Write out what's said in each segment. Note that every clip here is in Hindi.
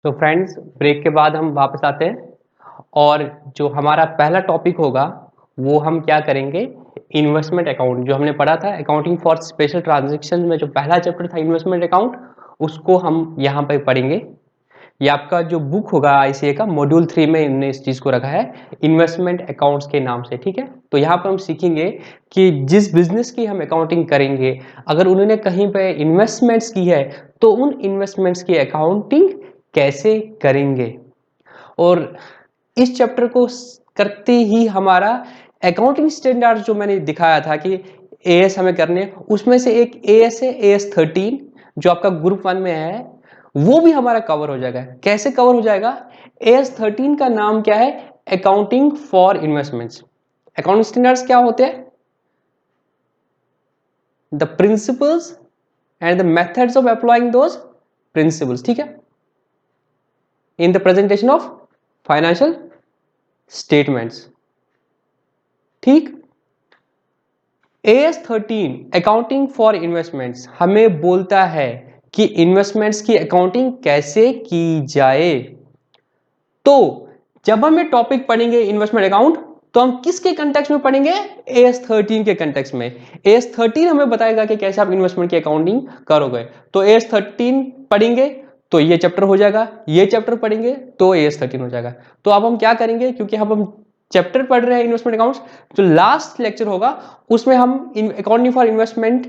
तो फ्रेंड्स, ब्रेक के बाद हम वापस आते हैं और जो हमारा पहला टॉपिक होगा वो हम क्या करेंगे। इन्वेस्टमेंट अकाउंट जो हमने पढ़ा था, अकाउंटिंग फॉर स्पेशल ट्रांजैक्शन में जो पहला चैप्टर था इन्वेस्टमेंट अकाउंट, उसको हम यहाँ पे पढ़ेंगे। ये आपका जो बुक होगा आईसीए का मॉड्यूल 3 में इन्होंने इस चीज़ को रखा है इन्वेस्टमेंट अकाउंट्स के नाम से। ठीक है, तो यहाँ पर हम सीखेंगे कि जिस बिजनेस की हम अकाउंटिंग करेंगे, अगर उन्होंने कहीं पे इन्वेस्टमेंट्स की है तो उन इन्वेस्टमेंट्स की अकाउंटिंग कैसे करेंगे। और इस चैप्टर को करते ही हमारा अकाउंटिंग स्टैंडर्ड जो मैंने दिखाया था कि एएस हमें करने, उसमें से एक एएस है एएस 13 जो आपका ग्रुप 1 में है, वो भी हमारा कवर हो जाएगा। कैसे कवर हो जाएगा? एएस 13 का नाम क्या है? Accounting for investments. Accounting standards क्या होते हैं? The principles and the methods of applying those principles. ठीक है, in the presentation of financial statements. ठीक, एएस 13 अकाउंटिंग फॉर इन्वेस्टमेंट्स हमें बोलता है कि इन्वेस्टमेंट्स की अकाउंटिंग कैसे की जाए। तो जब हम ये टॉपिक पढ़ेंगे इन्वेस्टमेंट अकाउंट, तो हम किसके कंटेक्स्ट में पढ़ेंगे? एएस 13 के कंटेक्स्ट में। एएस 13 हमें बताएगा कि कैसे आप इन्वेस्टमेंट की अकाउंटिंग करोगे। तो एएस 13 पढ़ेंगे तो ये चैप्टर हो जाएगा, ये चैप्टर पढ़ेंगे तो एएस 13 हो जाएगा। तो अब हम क्या करेंगे, क्योंकि हम चैप्टर पढ़ रहे हैं इन्वेस्टमेंट अकाउंट्स, जो लास्ट लेक्चर होगा उसमें हम अकाउंटिंग फॉर इन्वेस्टमेंट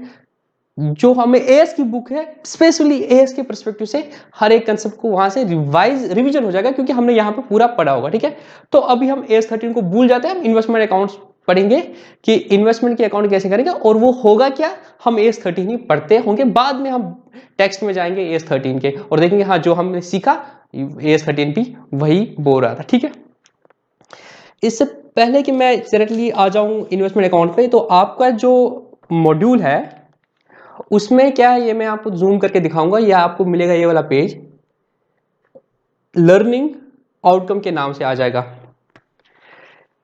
जो हमें एएस की बुक है, स्पेशली एएस के पर्सपेक्टिव से हर एक कंसेप्ट को वहां से रिवीजन हो जाएगा, क्योंकि हमने यहाँ पे पूरा पढ़ा होगा। ठीक है, तो अभी हम एएस 13 को भूल जाते हैं, हम इन्वेस्टमेंट अकाउंट्स पढ़ेंगे कि इन्वेस्टमेंट की अकाउंट कैसे करेंगे। और वो होगा क्या, हम एएस 13 ही पढ़ते होंगे, बाद में हम टेक्स्ट में जाएंगे एएस 13 के और देखेंगे हाँ जो हमने सीखा एएस 13 भी वही बोल रहा था। ठीक है, इससे पहले कि मैं डायरेक्टली आ जाऊं इन्वेस्टमेंट अकाउंट पे, तो आपका जो मॉड्यूल है उसमें क्या है, ये मैं आपको जूम करके दिखाऊंगा। ये आपको मिलेगा ये वाला पेज, लर्निंग आउटकम के नाम से आ जाएगा।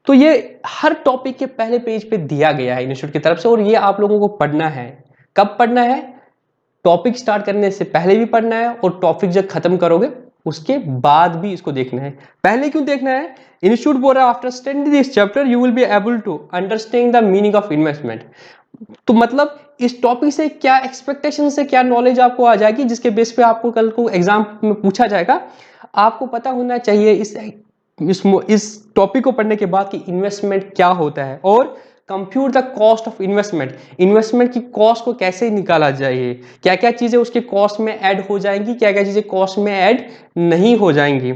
तो ये हर टॉपिक के पहले पेज पे दिया गया है इंस्टीट्यूट की तरफ से, और ये आप लोगों को पढ़ना है। कब पढ़ना है? टॉपिक स्टार्ट करने से पहले भी पढ़ना है, और टॉपिक जब खत्म करोगे उसके बाद भी इसको देखना है। पहले क्यों देखना है? इंस्टीट्यूट बोल रहा है after studying this chapter you will be able to understand the meaning of investment. तो मतलब इस टॉपिक से क्या एक्सपेक्टेशन से क्या नॉलेज आपको आ जाएगी, जिसके बेस पे आपको कल को एग्जाम में पूछा जाएगा। आपको पता होना चाहिए इस टॉपिक को पढ़ने के बाद कि इन्वेस्टमेंट क्या होता है, और compute the cost of investment. Investment की कॉस्ट को कैसे निकाला जाए, क्या क्या चीजें उसके कॉस्ट में ऐड हो जाएंगी, क्या क्या चीजें कॉस्ट में ऐड नहीं हो जाएंगी।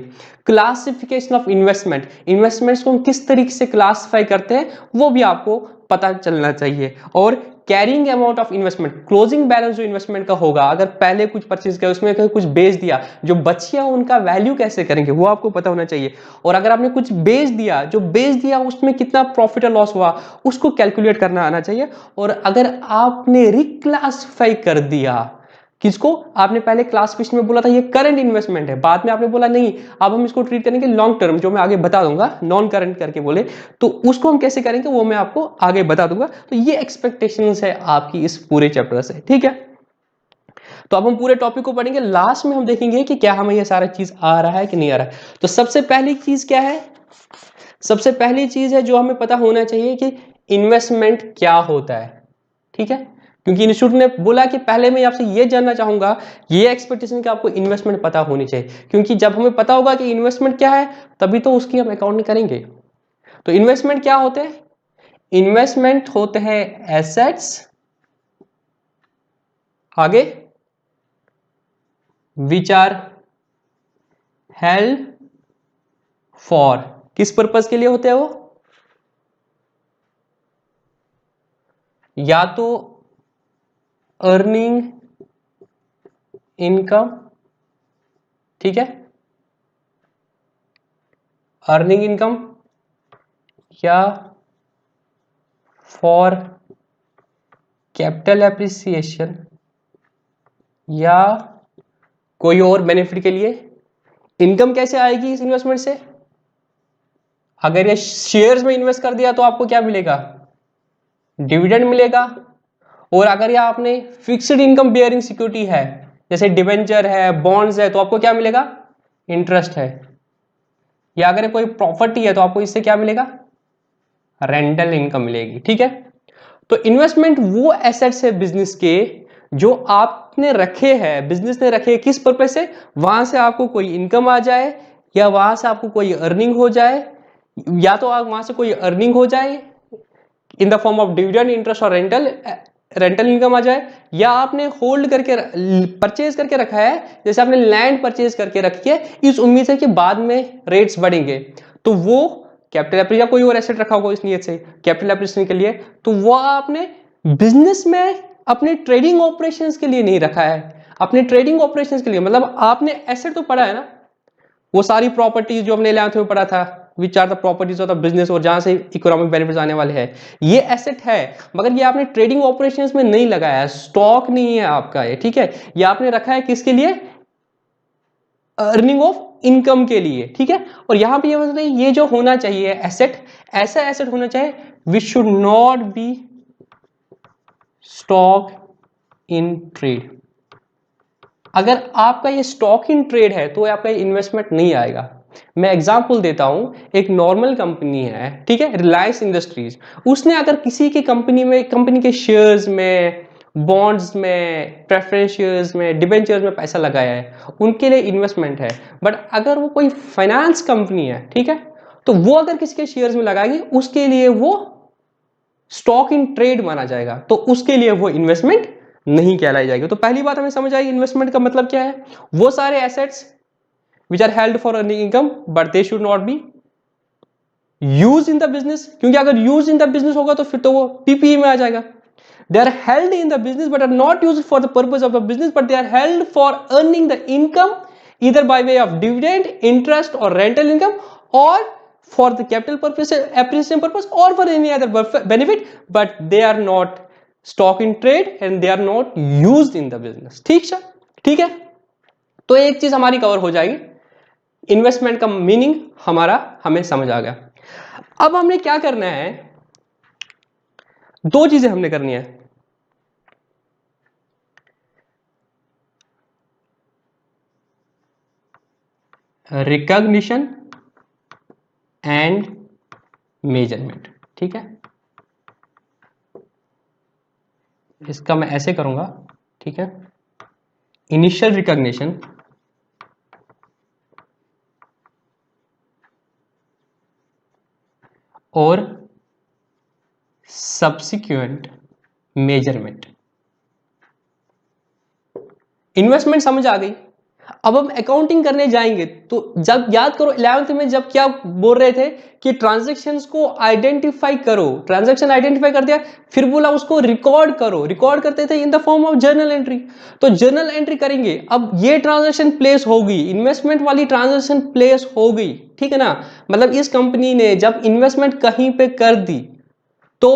क्लासिफिकेशन ऑफ इन्वेस्टमेंट, इन्वेस्टमेंट्स को हम किस तरीके से क्लासिफाई करते हैं वो भी आपको पता चलना चाहिए। और carrying amount of investment, closing balance जो इन्वेस्टमेंट का होगा, अगर पहले कुछ परचेज किया उसमें कुछ बेच दिया, जो बचिया उनका वैल्यू कैसे करेंगे वो आपको पता होना चाहिए। और अगर आपने कुछ बेच दिया, जो बेच दिया उसमें कितना प्रॉफिट और लॉस हुआ उसको कैलकुलेट करना आना चाहिए। और अगर आपने रिक्लासिफाई कर दिया, किसको? आपने पहले क्लासिफिकेशन में बोला था ये करंट इन्वेस्टमेंट है, बाद में आपने बोला नहीं अब हम इसको ट्रीट करेंगे लॉन्ग टर्म, जो मैं आगे बता दूंगा, नॉन करंट करके बोले, तो उसको हम कैसे करेंगे वो मैं आपको आगे बता दूंगा। तो ये एक्सपेक्टेशंस है आपकी इस पूरे चैप्टर से। ठीक है, तो अब हम पूरे टॉपिक को पढ़ेंगे, लास्ट में हम देखेंगे कि क्या हमें ये सारा चीज आ रहा है कि नहीं आ रहा है। तो सबसे पहली चीज क्या है? सबसे पहली चीज है जो हमें पता होना चाहिए कि इन्वेस्टमेंट क्या होता है। ठीक है, क्योंकि इंस्टीट्यूट ने बोला कि पहले मैं आपसे ये जानना चाहूंगा, ये एक्सपेक्टेशन कि आपको इन्वेस्टमेंट पता होनी चाहिए, क्योंकि जब हमें पता होगा कि इन्वेस्टमेंट क्या है तभी तो उसकी हम अकाउंटिंग करेंगे। तो इन्वेस्टमेंट क्या होते हैं? इन्वेस्टमेंट होते हैं एसेट्स, आगे विच आर हेल्ड फॉर, किस पर्पज के लिए होते हैं वो? या तो अर्निंग इनकम, ठीक है, अर्निंग इनकम, या फॉर कैपिटल एप्रिसिएशन, या कोई और बेनिफिट के लिए। इनकम कैसे आएगी इस इन्वेस्टमेंट से? अगर ये शेयर्स में इन्वेस्ट कर दिया तो आपको क्या मिलेगा? डिविडेंड मिलेगा। और अगर ये आपने फिक्स्ड इनकम बेयरिंग सिक्योरिटी है, जैसे डिवेंचर है, बॉन्ड्स है, तो आपको क्या मिलेगा? इंटरेस्ट है, या अगर कोई प्रॉपर्टी है तो आपको इससे क्या मिलेगा, रेंटल इनकम मिलेगी। ठीक है, तो इन्वेस्टमेंट वो एसेट्स है बिजनेस के जो आपने रखे हैं, बिजनेस ने रखे किस पर्पज से, वहां से आपको कोई इनकम आ जाए, या वहां से आपको कोई अर्निंग हो जाए, या तो आप वहां से कोई अर्निंग हो जाए in the form of dividend, interest और रेंटल इनकम आ जाए, या आपने होल्ड करके परचेज करके रखा है, जैसे आपने लैंड परचेज करके रखी है इस उम्मीद से कि बाद में रेट्स बढ़ेंगे, तो वो कैपिटल एप्रिसिएशन, या कोई और एसेट रखा होगा इस नियत से कैपिटल एप्रिसिएशन के लिए, तो वो आपने बिजनेस में अपने ट्रेडिंग ऑपरेशंस के लिए नहीं रखा है, अपने ट्रेडिंग ऑपरेशंस के लिए, मतलब आपने एसेट तो पढ़ा है ना, वो सारी प्रॉपर्टीज जो हमने 11th में पढ़ा था, which are the properties of the business, और जहां से इकोनॉमिक बेनिफिट्स आने वाले हैं, ये एसेट है, मगर ये आपने ट्रेडिंग ऑपरेशंस में नहीं लगाया है, स्टॉक नहीं है आपका ये। ठीक है, ये आपने रखा है किसके लिए, अर्निंग ऑफ इनकम के लिए। ठीक है, और यहां पे ये मतलब ये जो होना चाहिए एसेट, ऐसा एसेट होना चाहिए which should not B stock in trade. अगर आपका ये स्टॉक इन ट्रेड है तो आपका इन्वेस्टमेंट नहीं आएगा। मैं एग्जांपल देता हूं, एक नॉर्मल कंपनी है, ठीक है, रिलायंस इंडस्ट्रीज, उसने अगर किसी की कंपनी में, कंपनी के शेयर्स में, बॉन्ड्स में, प्रेफरेंस शेयर्स में, डिबेंचर्स में पैसा लगाया है, उनके लिए इन्वेस्टमेंट है। बट अगर वो कोई फाइनेंस कंपनी है, ठीक है, तो वो अगर किसी के शेयर्स में लगाएगी, उसके लिए वो स्टॉक इन ट्रेड माना जाएगा, तो उसके लिए वो इन्वेस्टमेंट नहीं कहलाई जाएगी। तो पहली बात हमें समझ आई इन्वेस्टमेंट का मतलब क्या है, वो सारे assets which are held for earning income but they should not be use in the business, क्योंकि अगर यूज इन द बिजनेस होगा तो फिर तो वो पीपीई में आ जाएगा। They are held in the business but are not use for the purpose of the business, but they are held for earning the income either by way of dividend, interest or rental income, or for the capital purpose, appreciation purpose, or for any other benefit, but they are not stock in trade and they are not used in the business। ठीक है, तो एक चीज हमारी कवर हो जाएगी, इन्वेस्टमेंट का मीनिंग हमारा हमें समझ आ गया। अब हमने क्या करना है, दो चीजें हमने करनी है। Recognition and measurement. ठीक है, इसका मैं ऐसे करूंगा। ठीक है, इनिशियल रिकॉग्निशन और सब्सिक्वेंट मेजरमेंट। इन्वेस्टमेंट समझ आ गई। अब हम अकाउंटिंग करने जाएंगे तो जब याद करो 11th में जब क्या बोल रहे थे कि ट्रांजैक्शंस को आइडेंटिफाई करो, ट्रांजैक्शन आइडेंटिफाई कर दिया, फिर बोला उसको रिकॉर्ड करो, रिकॉर्ड करते थे in the form of journal entry. तो जर्नल एंट्री करेंगे, अब ये ट्रांजैक्शन प्लेस होगी, इन्वेस्टमेंट वाली ट्रांजैक्शन प्लेस हो गई, ठीक है ना, मतलब इस कंपनी ने जब इन्वेस्टमेंट कहीं पे कर दी तो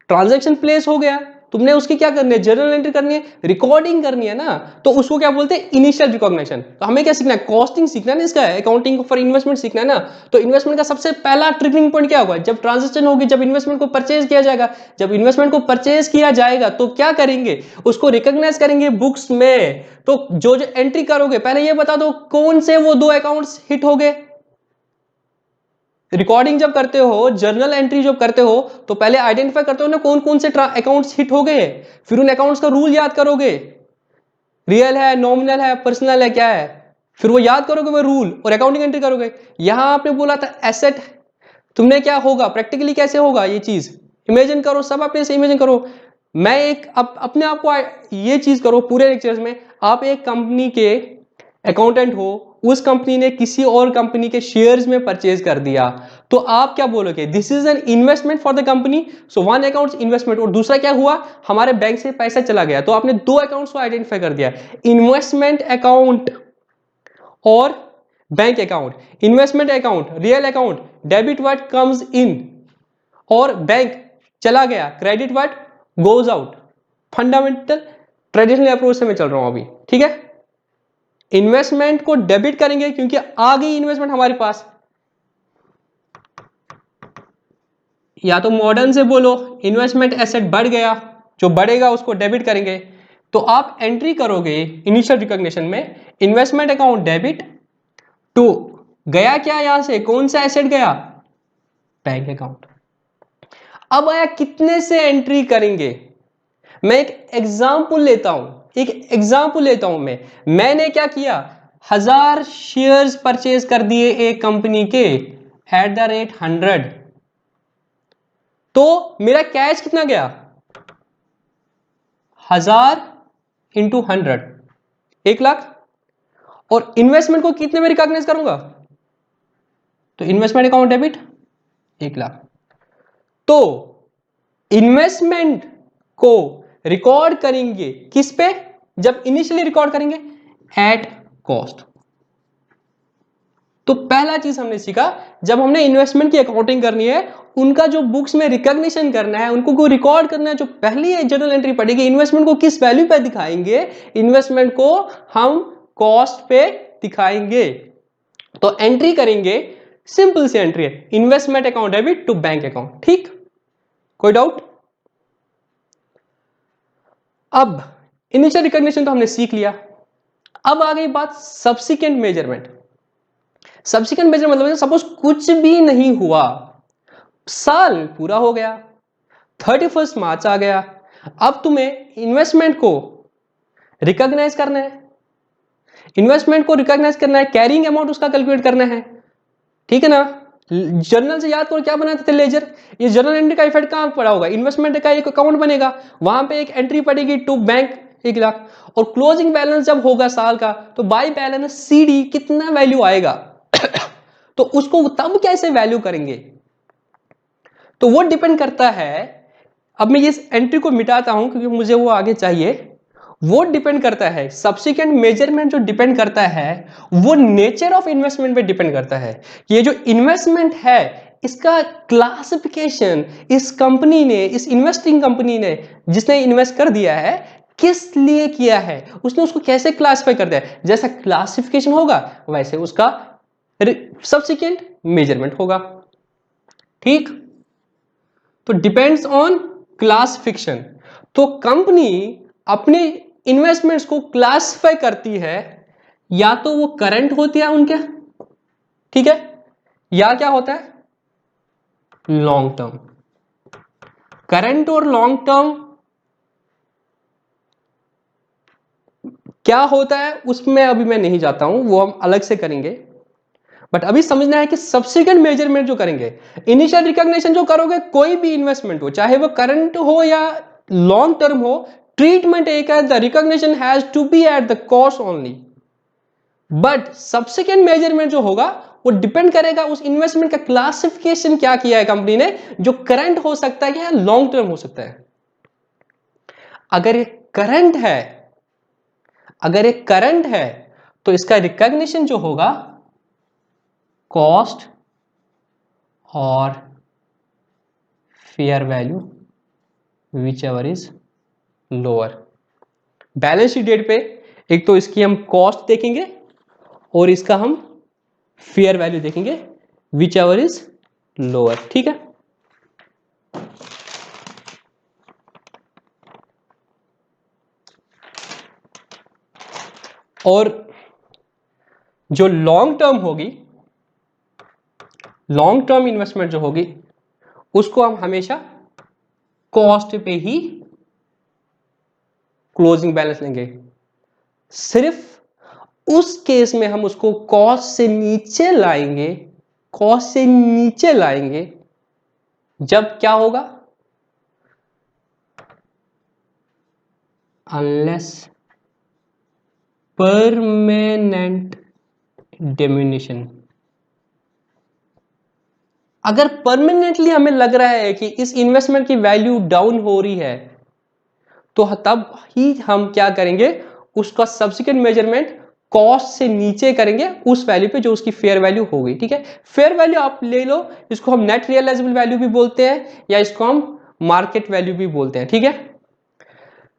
ट्रांजैक्शन प्लेस हो गया, तुमने उसकी क्या करनी है, जर्नल एंट्री करनी है, रिकॉर्डिंग करनी है ना, तो उसको क्या बोलते हैं, इनिशियल रिकॉग्निशन। तो हमें क्या सीखना है, कॉस्टिंग सीखना है ना, इसका अकाउंटिंग फॉर इन्वेस्टमेंट सीखना है ना। तो इन्वेस्टमेंट का सबसे पहला ट्रिगरिंग पॉइंट क्या होगा, जब ट्रांजैक्शन होगी, जब इन्वेस्टमेंट को परचेज किया जाएगा, जब इन्वेस्टमेंट को परचेज किया जाएगा तो क्या करेंगे, उसको रिकॉग्नाइज करेंगे बुक्स में। तो जो जो एंट्री करोगे, पहले ये बता दो कौन से वो दो अकाउंट्स हिट हो गए। रिकॉर्डिंग जब करते हो, जर्नल एंट्री जब करते हो, तो पहले आइडेंटिफाई करते हो ना कौन कौन से अकाउंट्स हिट हो गए, फिर उन अकाउंट्स का रूल याद करोगे, रियल है, नॉमिनल है, पर्सनल है, क्या है, फिर वो याद करोगे वो रूल और अकाउंटिंग एंट्री करोगे। यहां आपने बोला था एसेट, तुमने क्या होगा प्रैक्टिकली कैसे होगा ये चीज, इमेजिन करो, सब अपने से इमेजिन करो। मैं एक अपने आप को ये चीज करो, पूरे लेक्चर्स में आप एक कंपनी के अकाउंटेंट हो, उस कंपनी ने किसी और कंपनी के शेयर्स में परचेज कर दिया, तो आप क्या बोलोगे, this is an investment for the company. So one account investment, और दूसरा क्या हुआ, हमारे बैंक से पैसा चला गया, तो आपने दो अकाउंट्स को आइडेंटिफाई कर दिया, इन्वेस्टमेंट अकाउंट और bank account. Investment account, real account, debit what comes in, और बैंक चला गया, credit what goes out. Fundamental traditional approach से मैं चल रहा हूं अभी, ठीक है। इन्वेस्टमेंट को डेबिट करेंगे क्योंकि आ गई इन्वेस्टमेंट हमारे पास, या तो मॉडर्न से बोलो इन्वेस्टमेंट एसेट बढ़ गया, जो बढ़ेगा उसको डेबिट करेंगे। तो आप एंट्री करोगे इनिशियल रिकॉग्निशन में, इन्वेस्टमेंट अकाउंट डेबिट, टू गया क्या यहां से, कौन सा एसेट गया, बैंक अकाउंट। अब आया कितने से एंट्री करेंगे, मैं एक एग्जांपल लेता हूं, मैंने क्या किया, 1000 शेयर्स परचेज कर दिए एक कंपनी के एट द रेट 100, तो मेरा कैश कितना गया, 1000 इंटू 100, 1 लाख। और इन्वेस्टमेंट को कितने में रिकॉग्नाइज करूंगा, तो इन्वेस्टमेंट अकाउंट डेबिट 1 लाख। तो इन्वेस्टमेंट को रिकॉर्ड करेंगे किस पे, जब इनिशियली रिकॉर्ड करेंगे एट कॉस्ट। तो पहला चीज हमने सीखा, जब हमने इन्वेस्टमेंट की अकाउंटिंग करनी है, उनका जो बुक्स में रिकॉग्निशन करना है, उनको को रिकॉर्ड करना है, जो पहली जर्नल एंट्री पड़ेगी, इन्वेस्टमेंट को किस वैल्यू पे दिखाएंगे, इन्वेस्टमेंट को हम कॉस्ट पे दिखाएंगे। तो एंट्री करेंगे, सिंपल सी एंट्री है, investment account debit to bank account. ठीक, कोई डाउट। अब इनिशियल रिकॉग्निशन तो हमने सीख लिया, अब आ गई बात सब्सिक्वेंट मेजरमेंट। सब्सिक्वेंट मेजरमेंट मतलब सपोज कुछ भी नहीं हुआ, साल पूरा हो गया, 31 मार्च आ गया, अब तुम्हें इन्वेस्टमेंट को रिकॉग्नाइज करना है, कैरिंग अमाउंट उसका कैलकुलेट करना है, ठीक है ना। जर्नल से याद करो क्या बनाते थे, लेजर। ये जर्नल एंट्री का इफेक्ट कहां पड़ा होगा, इन्वेस्टमेंट का एक अकाउंट बनेगा, वहां पे एक एंट्री पड़ेगी टू बैंक 1 लाख, और क्लोजिंग बैलेंस जब होगा साल का, तो बाय बैलेंस सीडी कितना वैल्यू आएगा तो उसको तब कैसे वैल्यू करेंगे, तो वो डिपेंड करता है। अब मैं इस एंट्री को मिटाता हूं क्योंकि मुझे वो आगे चाहिए। वो डिपेंड करता है, सब्सिक्वेंट मेजरमेंट जो डिपेंड करता है वो नेचर ऑफ इन्वेस्टमेंट पे डिपेंड करता है। ये जो इन्वेस्टमेंट है इसका क्लासिफिकेशन इस कंपनी ने, इस इन्वेस्टिंग कंपनी ने जिसने इन्वेस्ट कर दिया है, किस लिए किया है, उसने उसको कैसे क्लासिफाई कर दिया है, जैसा क्लासिफिकेशन होगा वैसे उसका सब्सिक्वेंट मेजरमेंट होगा। ठीक, तो डिपेंड्स ऑन क्लासिफिकेशन। तो कंपनी अपने इन्वेस्टमेंट्स को क्लासिफाई करती है, या तो वो करंट होती है उनके, ठीक है, या क्या होता है लॉन्ग टर्म। करंट और लॉन्ग टर्म क्या होता है उसमें अभी मैं नहीं जाता हूं, वो हम अलग से करेंगे। बट अभी समझना है कि सब्सिक्वेंट मेजरमेंट जो करेंगे, इनिशियल रिकॉग्निशन जो करोगे, कोई भी इन्वेस्टमेंट हो, चाहे वो करंट हो या लॉन्ग टर्म हो, ट्रीटमेंट एक है, the recognition has to be at the cost only. But subsequent measurement जो होगा वो डिपेंड करेगा उस इन्वेस्टमेंट का क्लासिफिकेशन क्या किया है कंपनी ने, जो करंट हो सकता है या लॉन्ग टर्म हो सकता है। अगर ये करंट है, तो इसका रिकॉग्निशन जो होगा कॉस्ट और fair value whichever is lower. Balance sheet date पे एक तो इसकी हम कॉस्ट देखेंगे और इसका हम फेयर वैल्यू देखेंगे, विच एवर इज लोअर। ठीक है, और जो लॉन्ग टर्म होगी, लॉन्ग टर्म इन्वेस्टमेंट जो होगी, उसको हम हमेशा कॉस्ट पे ही क्लोजिंग बैलेंस लेंगे। सिर्फ उस केस में हम उसको कॉस्ट से नीचे लाएंगे, जब क्या होगा, अनलेस परमानेंट डिमिनिशन। अगर परमानेंटली हमें लग रहा है कि इस इन्वेस्टमेंट की वैल्यू डाउन हो रही है, तो तब ही हम क्या करेंगे, उसका सब्सिक्वेंट मेजरमेंट कॉस्ट से नीचे करेंगे उस वैल्यू पे जो उसकी फेयर वैल्यू हो गई। ठीक है, फेयर वैल्यू आप ले लो, इसको हम नेट रियलाइजेबल वैल्यू भी बोलते हैं या इसको हम मार्केट वैल्यू भी बोलते हैं। ठीक है,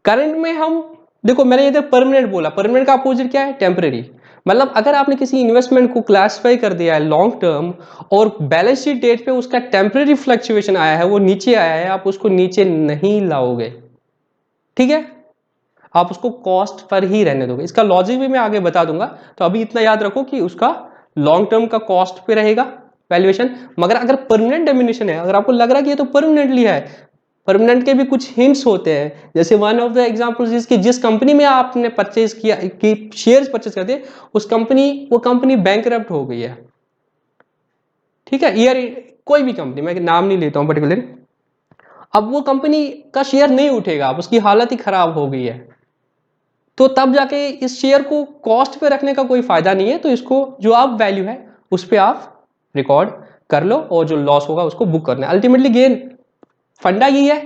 करंट में हम देखो, मैंने इधर परमानेंट बोला, परमानेंट का अपोजिट क्या है, टेम्परेरी। मतलब अगर आपने किसी इन्वेस्टमेंट को क्लासिफाई कर दिया है लॉन्ग टर्म और बैलेंस शीट डेट पे उसका टेम्परेरी फ्लक्चुएशन आया है, वो नीचे आया है, आप उसको नीचे नहीं लाओगे। ठीक है, आप उसको कॉस्ट पर ही रहने दोगे। इसका लॉजिक भी मैं आगे बता दूंगा, तो अभी इतना याद रखो कि उसका लॉन्ग टर्म का कॉस्ट पे रहेगा वैल्यूएशन। मगर अगर परमानेंट डिमिनिशन है, अगर आपको लग रहा है कि ये तो परमानेंटली है, परमानेंट के भी कुछ हिंट्स होते हैं। जैसे one of the examples is कि जिस कंपनी में आपने परचेज किया कि शेयर्स परचेज कर दिए, उस वो कंपनी बैंकरप्ट हो गई है, ठीक है, ईयर, कोई भी कंपनी, मैं नाम नहीं लेता हूं पर्टिकुलर, अब वो कंपनी का शेयर नहीं उठेगा, अब उसकी हालत ही खराब हो गई है, तो तब जाके इस शेयर को कॉस्ट पे रखने का कोई फायदा नहीं है। तो इसको जो आप वैल्यू है उस पर आप रिकॉर्ड कर लो, और जो लॉस होगा उसको बुक करना है। अल्टीमेटली गेन फंडा यही है,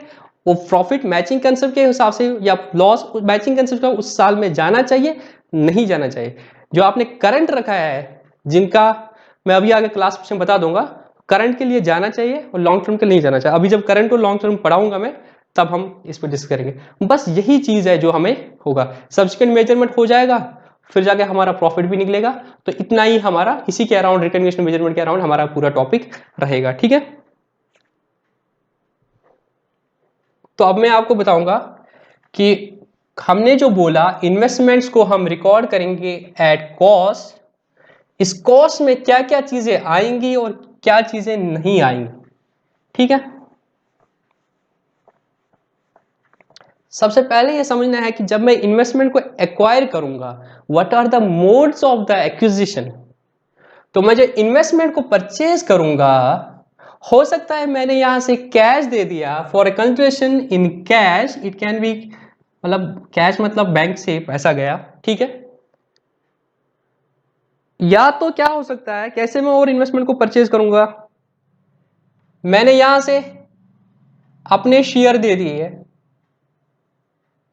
वो प्रॉफिट मैचिंग कंसेप्ट के हिसाब से या लॉस मैचिंग कंसेप्ट का उस साल में जाना चाहिए, नहीं जाना चाहिए। जो आपने करंट रखा है, जिनका मैं अभी आगे क्लास में बता दूंगा, करंट के लिए जाना चाहिए और लॉन्ग टर्म के लिए नहीं जाना चाहिए। अभी जब करंट और लॉन्ग टर्म पढ़ाऊंगा मैं, तब हम इस पर डिस्कस करेंगे। बस यही चीज है जो हमें होगा, सब्सिक्वेंट मेजरमेंट हो जाएगा, फिर जाके हमारा प्रॉफिट भी निकलेगा। तो इतना ही हमारा इसी के अराउंड, रिकग्निशन मेजरमेंट के अराउंड हमारा पूरा टॉपिक रहेगा, ठीक है। तो अब मैं आपको बताऊंगा कि हमने जो बोला इन्वेस्टमेंट्स को हम रिकॉर्ड करेंगे एट कॉस्ट, इस कॉस्ट में क्या क्या चीजें आएंगी और क्या चीजें नहीं आएंगी, ठीक है। सबसे पहले ये समझना है कि जब मैं इन्वेस्टमेंट को एक्वायर करूंगा, what are the modes of the acquisition. तो मैं जो इन्वेस्टमेंट को परचेज करूंगा, हो सकता है मैंने यहां से कैश दे दिया for a consideration in cash, it can be, मतलब कैश मतलब बैंक से पैसा गया, ठीक है। या तो क्या हो सकता है, कैसे मैं और इन्वेस्टमेंट को परचेज करूंगा, मैंने यहां से अपने शेयर दे दिए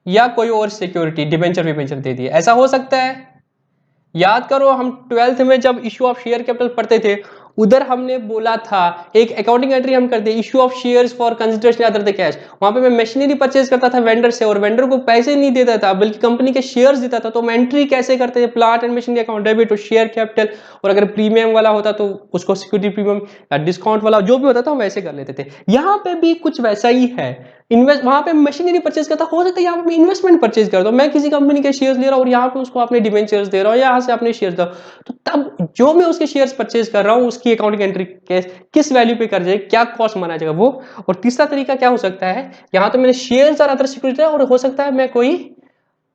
या कोई और सिक्योरिटी डिबेंचर विबेंचर दे दिए, ऐसा हो सकता है। याद करो हम 12th में जब इश्यू ऑफ शेयर कैपिटल पढ़ते थे, उधर हमने बोला था एक अकाउंटिंग एंट्री हम करते, issue of shares for consideration other the cash. वहां पे मैं मशीनरी परचेज करता था वेंडर से, और वेंडर को पैसे नहीं देता था बल्कि कंपनी के शेयर्स देता था। तो हम एंट्री कैसे करते थे, plant and machinery account debit और शेयर कैपिटल, और अगर प्रीमियम वाला होता तो उसको सिक्योरिटी प्रीमियम या डिस्काउंट वाला जो भी होता था हम वैसे कर लेते थे। यहाँ पे भी कुछ वैसा ही है, इन्वेस्ट वहां पे मशीनरी परचेज करता, हो सकता है यहाँ पे इन्वेस्टमेंट परचेज करता हूं, मैं किसी कंपनी के शेयर्स ले रहा हूं और यहाँ पे उसको अपने डिबेंचर्स दे रहा हूं, यहाँ से अपने शेयर्स दे रहा हूं। तो तब जो मैं उसके शेयर्स परचेज कर रहा हूं उसकी अकाउंटिंग एंट्री किस वैल्यू पे कर जाएगी, क्या कॉस्ट माना जाएगा वो। और तीसरा तरीका क्या हो सकता है, यहाँ तो मैंने शेयर्स और अदर सिक्योरिटी, और हो सकता है मैं कोई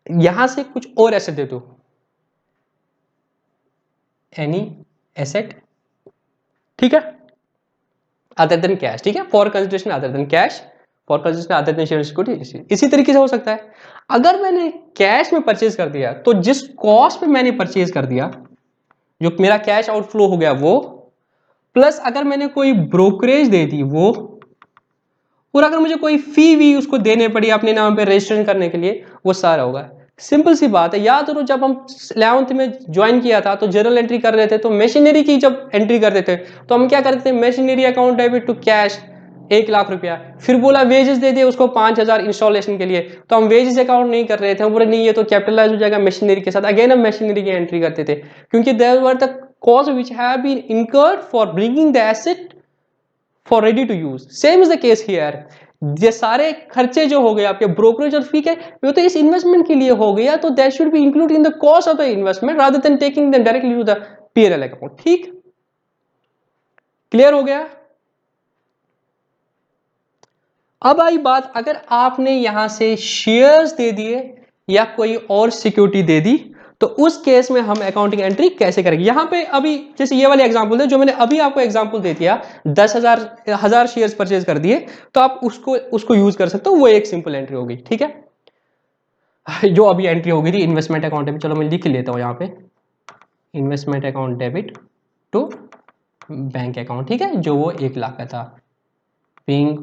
यहां से कुछ और एसेट दे दूं, एनी एसेट, ठीक है, अदर देन कैश, ठीक है, for consideration other than cash, for consideration other than share security. इसी तरीके से हो सकता है अगर मैंने कैश में परचेज कर दिया, तो जिस कॉस्ट पे मैंने परचेज कर दिया, जो मेरा कैश आउटफ्लो हो गया वो, प्लस अगर मैंने कोई ब्रोकरेज दे दी वो, और अगर मुझे कोई फी भी उसको देने पड़ी अपने नाम पे रजिस्ट्रेशन करने के लिए, वो सारा होगा। सिंपल सी बात है, याद करो जब हम 11th में ज्वाइन किया था तो जर्नल एंट्री कर रहे थे, तो मशीनरी की जब एंट्री करते थे तो हम क्या करते थे, machinery account debit to cash 1 lakh रुपया, फिर बोला वेजेस दे दिए उसको 5,000 इंस्टॉलेशन के लिए, तो हम वेजेस अकाउंट नहीं कर रहे थे, हम बोले नहीं ये तो कैपिटलाइज हो जाएगा मशीनरी के साथ, अगेन हम मशीनरी की एंट्री करते थे, क्योंकि there were the cost which have been incurred for bringing the asset for ready to use. Same is the case here, ये सारे खर्चे जो हो गए आपके ब्रोकरेज और फी के, वो तो इस इन्वेस्टमेंट के लिए हो गया, तो that should be include in the cost of the investment rather than taking them directly to the PNL account. ठीक, क्लियर हो गया। अब आई बात, अगर आपने यहां से शेयर्स दे दिए या कोई और सिक्योरिटी दे दी, तो उस केस में हम अकाउंटिंग एंट्री कैसे करेंगे। यहां पे अभी जैसे ये वाले एग्जांपल थे जो मैंने अभी आपको एग्जांपल दे दिया, 10,000 शेयर्स परचेज कर दिए, तो आप उसको यूज कर सकते हो, वो एक सिंपल एंट्री होगी, ठीक है। जो अभी एंट्री होगी थी इन्वेस्टमेंट अकाउंट में, चलो मैं लिख लेता हूं यहां पे, investment account debit to bank account, ठीक है, जो वो 1 लाख का था, being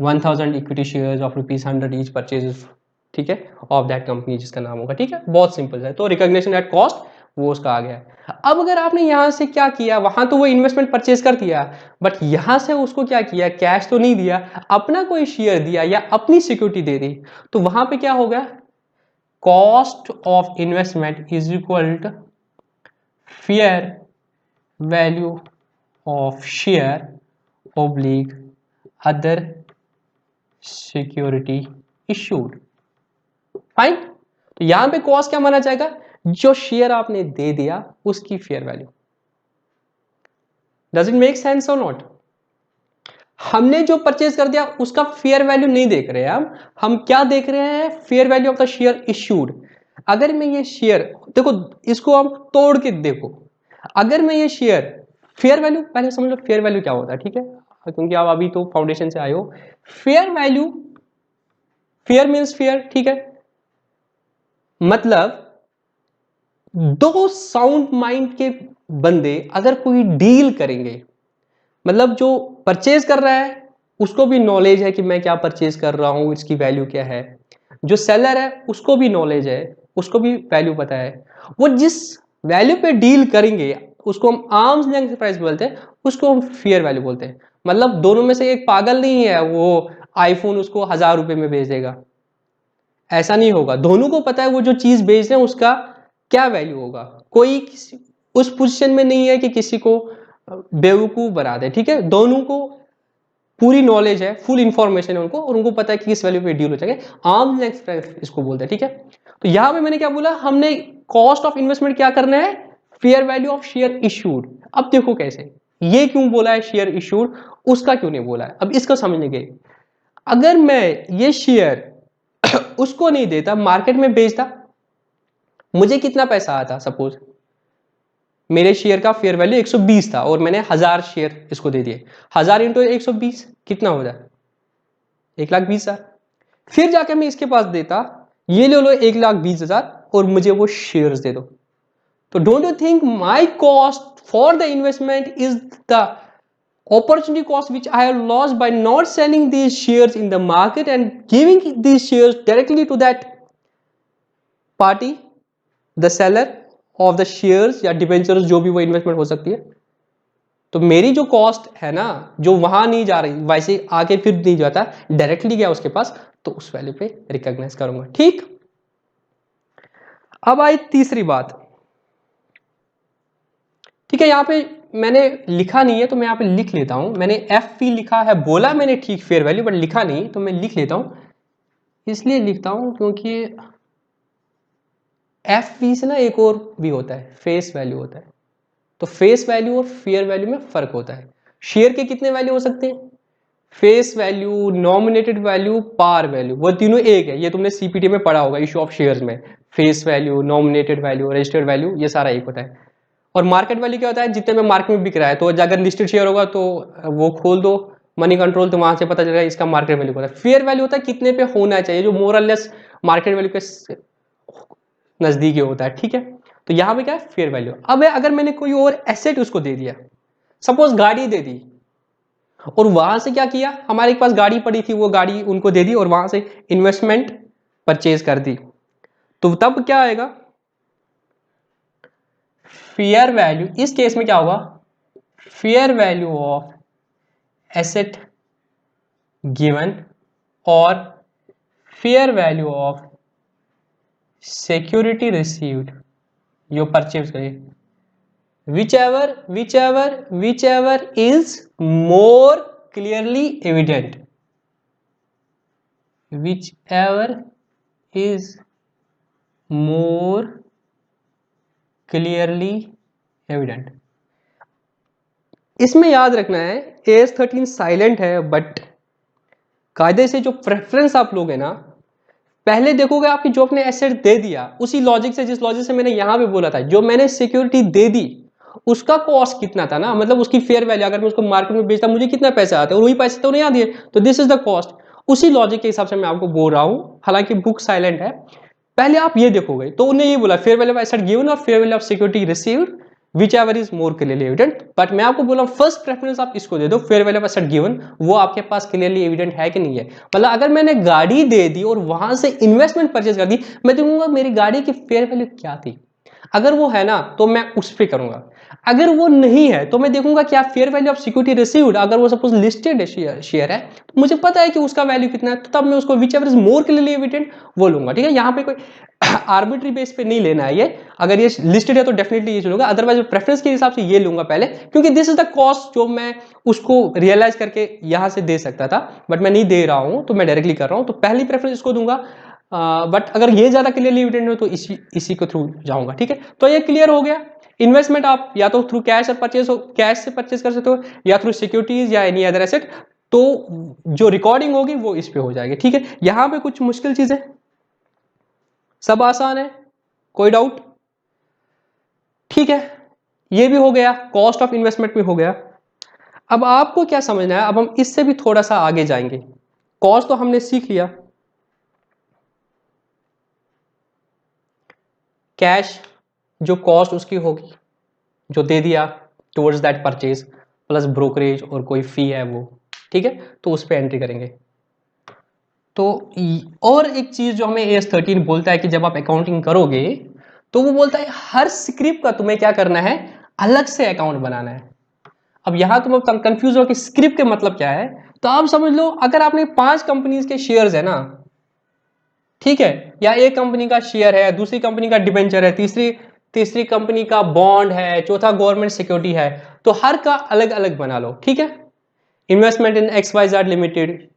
1000 equity shares of ₹100 each purchase, ठीक है, ऑफ दैट कंपनी जिसका नाम होगा, ठीक है, बहुत सिंपल है। तो रिकॉग्निशन एट कॉस्ट वो उसका आ गया। अब अगर आपने यहां से क्या किया, वहां तो वो इन्वेस्टमेंट परचेज कर दिया, बट यहां से उसको क्या किया, कैश तो नहीं दिया, अपना कोई शेयर दिया या अपनी सिक्योरिटी दे दी, तो वहां पे क्या होगा, cost of investment is equal to fair value of share oblique other security issued. Fine, तो यहां पे कॉस्ट क्या माना जाएगा, जो शेयर आपने दे दिया उसकी fair value, does it make sense और नॉट? हमने जो परचेज कर दिया उसका फेयर वैल्यू नहीं देख रहे हैं हम क्या देख रहे हैं? Fair value of the share issued. अगर मैं ये शेयर, देखो इसको हम तोड़ के देखो, अगर मैं ये शेयर, फेयर वैल्यू पहले समझ लो फेयर वैल्यू क्या होता है, ठीक है, क्योंकि आप अभी तो फाउंडेशन से आए हो। Fair value, fair means fair, ठीक है, मतलब दो साउंड माइंड के बंदे अगर कोई डील करेंगे, मतलब जो परचेज कर रहा है उसको भी नॉलेज है कि मैं क्या परचेज कर रहा हूं, इसकी वैल्यू क्या है, जो सेलर है उसको भी नॉलेज है, उसको भी वैल्यू पता है, वो जिस वैल्यू पे डील करेंगे उसको हम आर्म्स लेंथ प्राइस बोलते हैं, उसको हम फेयर वैल्यू बोलते हैं। मतलब दोनों में से एक पागल नहीं है वो आईफोन उसको 1000 रुपए में बेच देगा, ऐसा नहीं होगा। दोनों को पता है वो जो चीज बेच रहे हैं उसका क्या वैल्यू होगा। कोई उस पोजीशन में नहीं है कि किसी को बेवकूफ बना दे, ठीक है, दोनों को पूरी नॉलेज है, फुल इंफॉर्मेशन है उनको, और उनको पता है कि किस वैल्यू पे डील हो जाएगा। आर्म लेंथ प्राइस इसको बोलते हैं, ठीक है। तो यहां पे मैंने क्या बोला, हमने कॉस्ट ऑफ इन्वेस्टमेंट क्या करना है, fair value of share issued. अब देखो कैसे, ये क्यों बोला है शेयर इश्यूड, उसका क्यों नहीं बोला है, अब इसको समझने के। अगर मैं ये शेयर उसको नहीं देता, मार्केट में बेचता, मुझे कितना पैसा आता, सपोज मेरे शेयर का फेयर वैल्यू 120 था और मैंने 1000 शेयर इसको दे दिए, 1000 इंटू 120 कितना हो जाए, 1,20,000। फिर जाकर मैं इसके पास देता, ये ले लो 1,20,000 और मुझे वो शेयर्स दे दो। तो don't you think my cost for the investment is the opportunity cost which I have lost by not selling these shares in the market and giving these shares directly to that party, the seller of the shares या debentures, जो भी वो इन्वेस्टमेंट हो सकती है। तो मेरी जो कॉस्ट है ना, जो वहां नहीं जा रही, वैसे आगे फिर नहीं जाता, डायरेक्टली गया उसके पास, तो उस वैल्यू पे रिकॉग्नाइज करूंगा, ठीक। अब आई तीसरी बात, ठीक है, यहां पे मैंने लिखा नहीं है तो मैं यहां पे लिख लेता हूं, मैंने एफ पी लिखा है, बोला मैंने ठीक फेयर वैल्यू, बट लिखा नहीं तो मैं लिख लेता हूं। इसलिए लिखता हूं क्योंकि एफ पी से ना एक और भी होता है, फेस वैल्यू होता है। तो फेस वैल्यू और फेयर वैल्यू में फर्क होता है। शेयर के कितने वैल्यू हो सकते हैं, face value, nominated value, par value, वो तीनों एक है, ये तुमने सीपीटी में पढ़ा होगा इशू ऑफ शेयर्स में। Face value, nominated value, registered value, ये सारा एक होता है। और मार्केट वैल्यू क्या होता है, जितने में मार्केट में बिक रहा है, तो अगर लिस्टेड शेयर होगा तो वो खोल दो मनी कंट्रोल, तो वहां से पता चलेगा इसका मार्केट वैल्यू होता है। फेयर वैल्यू होता है कितने पे होना चाहिए, जो मोर और लेस मार्केट वैल्यू के नजदीक होता है, ठीक है। तो यहां पे क्या है, फेयर वैल्यू। अब अगर मैंने कोई और एसेट उसको दे दिया, सपोज गाड़ी दे दी, और वहां से क्या किया, हमारे पास गाड़ी पड़ी थी, वो गाड़ी उनको दे दी और वहां से इन्वेस्टमेंट परचेज कर दी, तो तब क्या आएगा, फेयर वैल्यू। इस केस में क्या होगा, fair value of asset given और fair value of security received, जो परचेज करिए, whichever is more clearly evident, whichever is more clearly evident। इसमें याद रखना है AS13 साइलेंट है, बट कायदे से जो प्रेफरेंस आप लोगे ना, पहले देखोगे आपकी जो अपने एसेट दे दिया, उसी लॉजिक से, जिस लॉजिक से मैंने यहां पे बोला था, जो मैंने सिक्योरिटी दे दी उसका कॉस्ट कितना था ना, मतलब उसकी फेयर वैल्यू, अगर मैं उसको मार्केट में बेचता मुझे कितना पैसा आता है, और वही पैसे तो नहीं आते, तो दिस इज द कॉस्ट। उसी लॉजिक के हिसाब से मैं आपको बोल रहा हूं, हालांकि बुक साइलेंट है। पहले आप ये देखोगे, तो उन्हें ये बोला fair value of asset given और fair value of security received, whichever is more clearly evident। But मैं आपको बोला फर्स्ट प्रेफरेंस आप इसको दे दो, fair value of asset given, वो आपके पास क्लियरली एविडेंट है कि नहीं है। मतलब अगर मैंने गाड़ी दे दी और वहां से इन्वेस्टमेंट परचेज कर दी, मैं देखूंगा मेरी गाड़ी की फेयर वैल्यू क्या थी, अगर वो है ना तो मैं उस पर करूंगा, अगर वो नहीं है तो मैं देखूंगा क्या fair value of security received, अगर वो सपोज लिस्टेड शेयर है तो मुझे पता है कि उसका वैल्यू कितना है, तो तब मैं उसको which ever is more clearly evident वो लूंगा, ठीक है। यहाँ पे कोई आर्बिट्री बेस पे नहीं लेना है ये, अगर ये लिस्टेड है तो डेफिनेटली ये चलूंगा, अदरवाइज प्रेफरेंस के हिसाब से ये लूंगा पहले, क्योंकि दिस इज द कॉस्ट जो मैं उसको रियलाइज करके यहां से दे सकता था, बट मैं नहीं दे रहा हूं तो मैं डायरेक्टली कर रहा हूं, तो पहली प्रेफरेंस इसको दूंगा। बट अगर ये ज्यादा क्लियरली एविडेंट हो तो इसी के थ्रू जाऊंगा, ठीक है। तो ये क्लियर हो गया, इन्वेस्टमेंट आप या तो थ्रू कैश कैश से परचेज कर सकते हो या थ्रू सिक्योरिटीज या एनी अदर एसेट, तो जो रिकॉर्डिंग होगी वो इस पे हो जाएगी। ठीक है, यहां पे कुछ मुश्किल चीजें, सब आसान है, कोई डाउट? ठीक है, ये भी हो गया, कॉस्ट ऑफ इन्वेस्टमेंट भी हो गया। अब आपको क्या समझना है, अब हम इससे भी थोड़ा सा आगे जाएंगे। कॉस्ट तो हमने सीख लिया, कैश जो कॉस्ट उसकी होगी जो दे दिया towards that purchase, plus brokerage और कोई फी है वो, ठीक है, तो उस पर एंट्री करेंगे। तो और एक चीज जो हमें AS 13 बोलता है कि जब आप अकाउंटिंग करोगे तो वो बोलता है हर स्क्रिप्ट का तुम्हें क्या करना है, अलग से अकाउंट बनाना है। अब यहां तुम कंफ्यूज हो कि स्क्रिप्ट के मतलब क्या है, तो आप समझ लो अगर आपने 5 कंपनीज के शेयर्स है ना, ठीक है, या एक कंपनी का शेयर है, दूसरी कंपनी का डिबेंचर है, तीसरी तीसरी कंपनी का बॉन्ड है, चौथा गवर्नमेंट सिक्योरिटी है, तो हर का अलग अलग बना लो। ठीक है, investment in XYZ limited,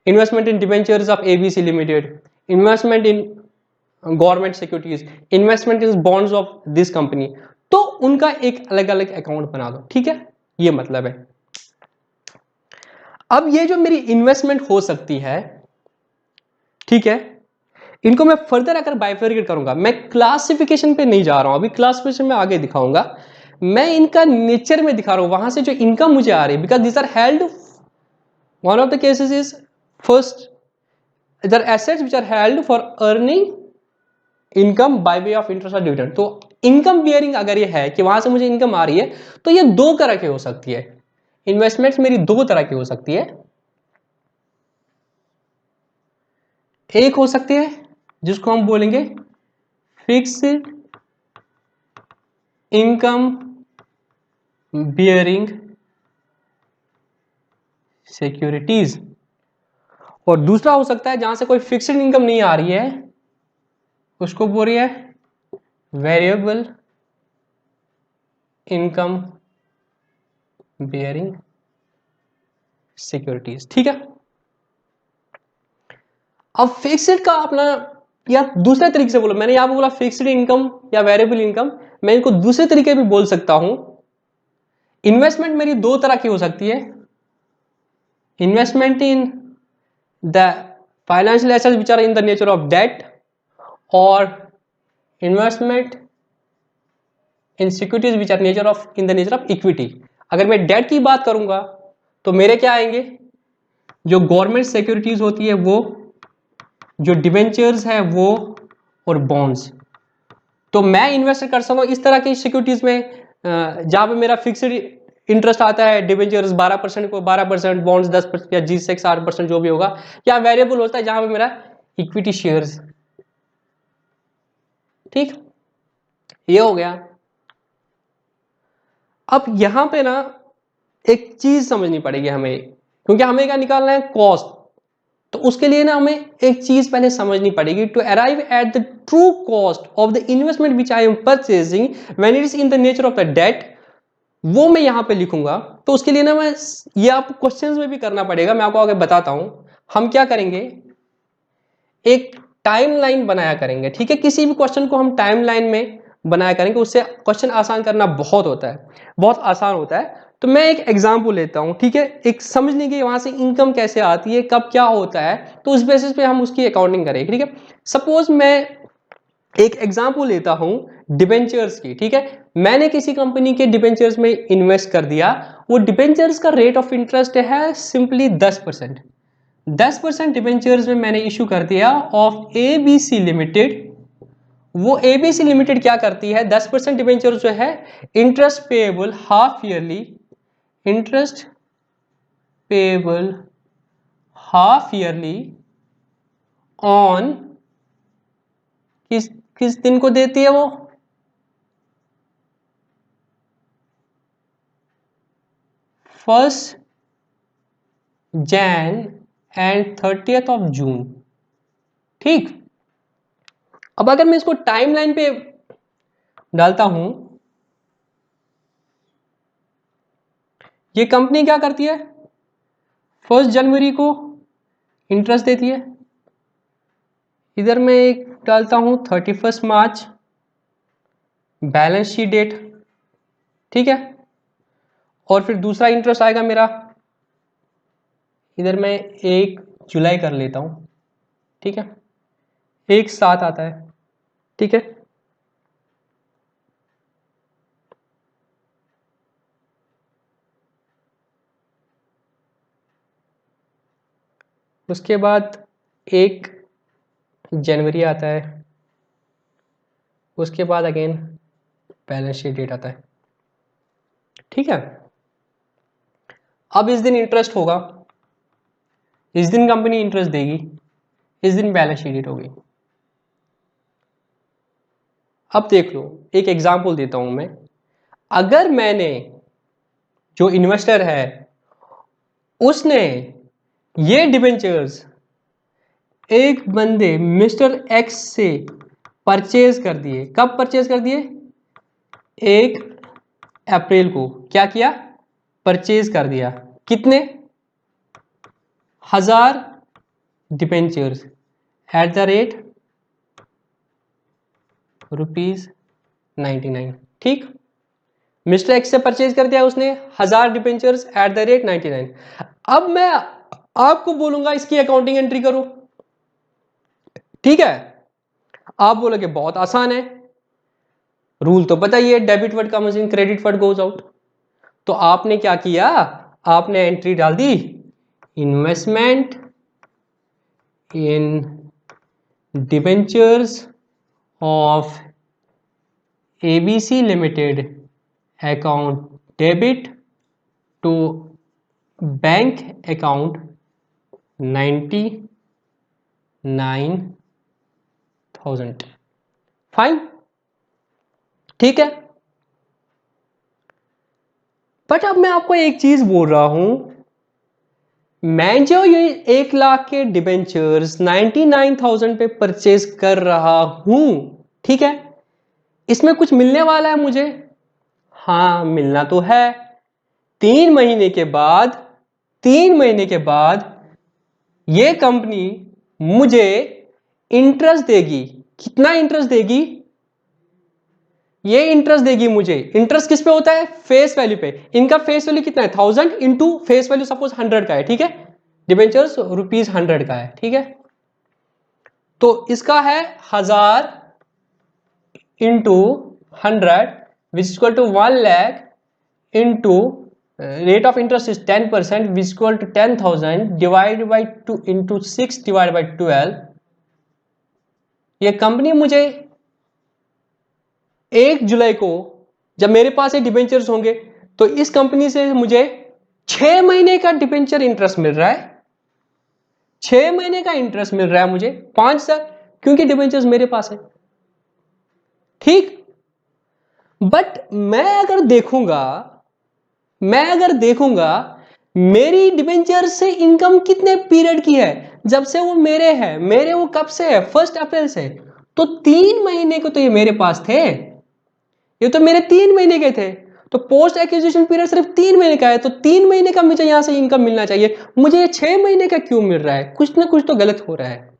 investment in debentures of ABC limited, investment in government securities, investment in bonds of this company, तो उनका एक अलग अलग अकाउंट बना दो। ठीक है, ये मतलब है। अब ये जो मेरी इन्वेस्टमेंट हो सकती है, ठीक है, इनको मैं फर्दर अगर बाइफरकेट करूंगा, मैं क्लासिफिकेशन पे नहीं जा रहा हूं, अभी क्लासिफिकेशन में आगे दिखाऊंगा, मैं इनका नेचर में दिखा रहा हूं, वहां से जो इनकम मुझे आ रही है, because this are held, one of the cases is first their assets which are held for earning income by way of interest और डिविडेंड। तो इनकम बियरिंग अगर ये है कि वहां से मुझे इनकम आ रही है, तो ये दो तरह की हो सकती है, इन्वेस्टमेंट्स मेरी दो तरह की हो सकती है। एक हो सकती है जिसको हम बोलेंगे फिक्स्ड इनकम बियरिंग सिक्योरिटीज, और दूसरा हो सकता है जहां से कोई फिक्स्ड इनकम नहीं आ रही है, उसको बोल रही है वेरिएबल इनकम बियरिंग सिक्योरिटीज। ठीक है, अब फिक्स्ड का अपना, या दूसरे तरीके से बोलो, मैंने यहां पे बोला फिक्स्ड इनकम या वेरिएबल इनकम, मैं इनको दूसरे तरीके भी बोल सकता हूं। इन्वेस्टमेंट मेरी दो तरह की हो सकती है, investment in the financial assets which are in the nature of debt, और investment in securities which are nature of in the nature of equity. अगर मैं डेट की बात करूंगा तो मेरे क्या आएंगे, जो गवर्नमेंट सिक्योरिटीज होती है वो, जो डिबेंचर्स है वो, और बॉन्ड्स। तो मैं इन्वेस्ट कर सकता हूं इस तरह की सिक्योरिटीज में जहां पे मेरा फिक्स्ड इंटरेस्ट आता है, डिबेंचर्स 12% को 12%, बॉन्ड्स 10% या G-Secs 8% जो भी होगा, या वेरिएबल होता है जहां पे मेरा इक्विटी शेयर्स। ठीक, ये हो गया। अब यहां पे ना एक चीज समझनी पड़ेगी हमें, क्योंकि हमें क्या निकालना है, कॉस्ट। तो उसके लिए ना हमें एक चीज पहले समझनी पड़ेगी, to arrive at the true cost of the investment which I am purchasing when it is in the nature of the debt, वो मैं यहां पे लिखूंगा। तो उसके लिए ना मैं, ये आपको क्वेश्चंस में भी करना पड़ेगा, मैं आपको आगे बताता हूं। हम क्या करेंगे, एक टाइमलाइन बनाया करेंगे। ठीक है, किसी भी क्वेश्चन को हम टाइमलाइन में बनाया करेंगे, उससे क्वेश्चन आसान करना बहुत होता है, बहुत आसान होता है। तो मैं एक एग्जांपल लेता हूं, ठीक है, एक समझने की वहां से इनकम कैसे आती है, कब क्या होता है, तो उस बेसिस पे हम उसकी अकाउंटिंग करेंगे। ठीक है, सपोज मैं एक एग्जांपल लेता हूं डिबेंचर्स की। ठीक है, मैंने किसी कंपनी के डिबेंचर्स में इन्वेस्ट कर दिया, वो डिबेंचर्स का रेट ऑफ इंटरेस्ट है सिंपली 10%। 10% डिबेंचर्स में मैंने इशू कर दिया ऑफ ABC लिमिटेड। वो ABC लिमिटेड क्या करती है, 10% डिबेंचर जो है, interest payable half yearly, interest payable half yearly on, किस किस दिन को देती है वो, first Jan and 30th of June. ठीक, अब अगर मैं इसको टाइमलाइन पे डालता हूं, ये कंपनी क्या करती है, 1 जनवरी को इंटरेस्ट देती है, इधर मैं एक डालता हूं 31 मार्च बैलेंस शीट डेट, ठीक है। और फिर दूसरा इंटरेस्ट आएगा मेरा, इधर मैं 1 जुलाई कर लेता हूं, ठीक है, 1/7 आता है, ठीक है। उसके बाद 1 जनवरी आता है, उसके बाद अगेन बैलेंस शीट डेट आता है, ठीक है। अब इस दिन इंटरेस्ट होगा, इस दिन कंपनी इंटरेस्ट देगी, इस दिन बैलेंस शीट डेट होगी। अब देख लो, एक एग्जांपल देता हूं मैं। अगर मैंने, जो इन्वेस्टर है उसने ये डिबेंचर्स एक बंदे मिस्टर एक्स से परचेज कर दिए, कब परचेज कर दिए? 1 अप्रैल को क्या किया? परचेज कर दिया। कितने? 1000 डिबेंचर्स एट द रेट ₹99, ठीक। मिस्टर एक्स से परचेज कर दिया उसने 1000 डिबेंचर्स एट द रेट 99। अब मैं आपको बोलूंगा इसकी अकाउंटिंग एंट्री करो, ठीक है। आप बोलोगे बहुत आसान है, रूल तो पता ही है, debit word comes in, credit word goes out. तो आपने क्या किया? आपने एंट्री डाल दी, investment in debentures of ABC limited account debit to bank account 99,000। Fine, ठीक है। बट अब मैं आपको एक चीज बोल रहा हूं, मैं जो ये 1 लाख के डिबेंचर्स 99,000 पे परचेज कर रहा हूं, ठीक है, इसमें कुछ मिलने वाला है मुझे? हाँ, मिलना तो है। 3 महीने के बाद, 3 महीने के बाद ये कंपनी मुझे इंटरेस्ट देगी। कितना इंटरेस्ट देगी? ये इंटरेस्ट देगी मुझे। इंटरेस्ट किस पे होता है? फेस वैल्यू पे। इनका फेस वैल्यू कितना है? 1000 इंटू फेस वैल्यू सपोज 100 का है, ठीक है, डिबेंचर्स ₹100 का है, ठीक है। तो इसका है 1000 into 100 which equal to 1 lakh into rate of interest is 10% which equal to 10,000 divide by 2 into 6 divide by 12। ये कंपनी मुझे 1 जुलाई को, जब मेरे पास ये डिबेंचर्स होंगे, तो इस कंपनी से मुझे 6 महीने का डिबेंचर इंटरेस्ट मिल रहा है। 6 महीने का इंटरेस्ट मिल रहा है मुझे 5,000, क्योंकि डिबेंचर्स मेरे पास है, ठीक। बट मैं अगर देखूंगा मेरी डिबेंचर से इनकम कितने पीरियड की है, जब से वो मेरे वो कब से है? 1 अप्रैल से। तो 3 महीने को तो ये मेरे पास थे, ये तो मेरे 3 महीने के थे। तो पोस्ट एक्विजिशन पीरियड सिर्फ 3 महीने का है, तो 3 महीने का मुझे यहां से इनकम मिलना चाहिए। मुझे 6 महीने का क्यों मिल रहा है? कुछ ना कुछ तो गलत हो रहा है।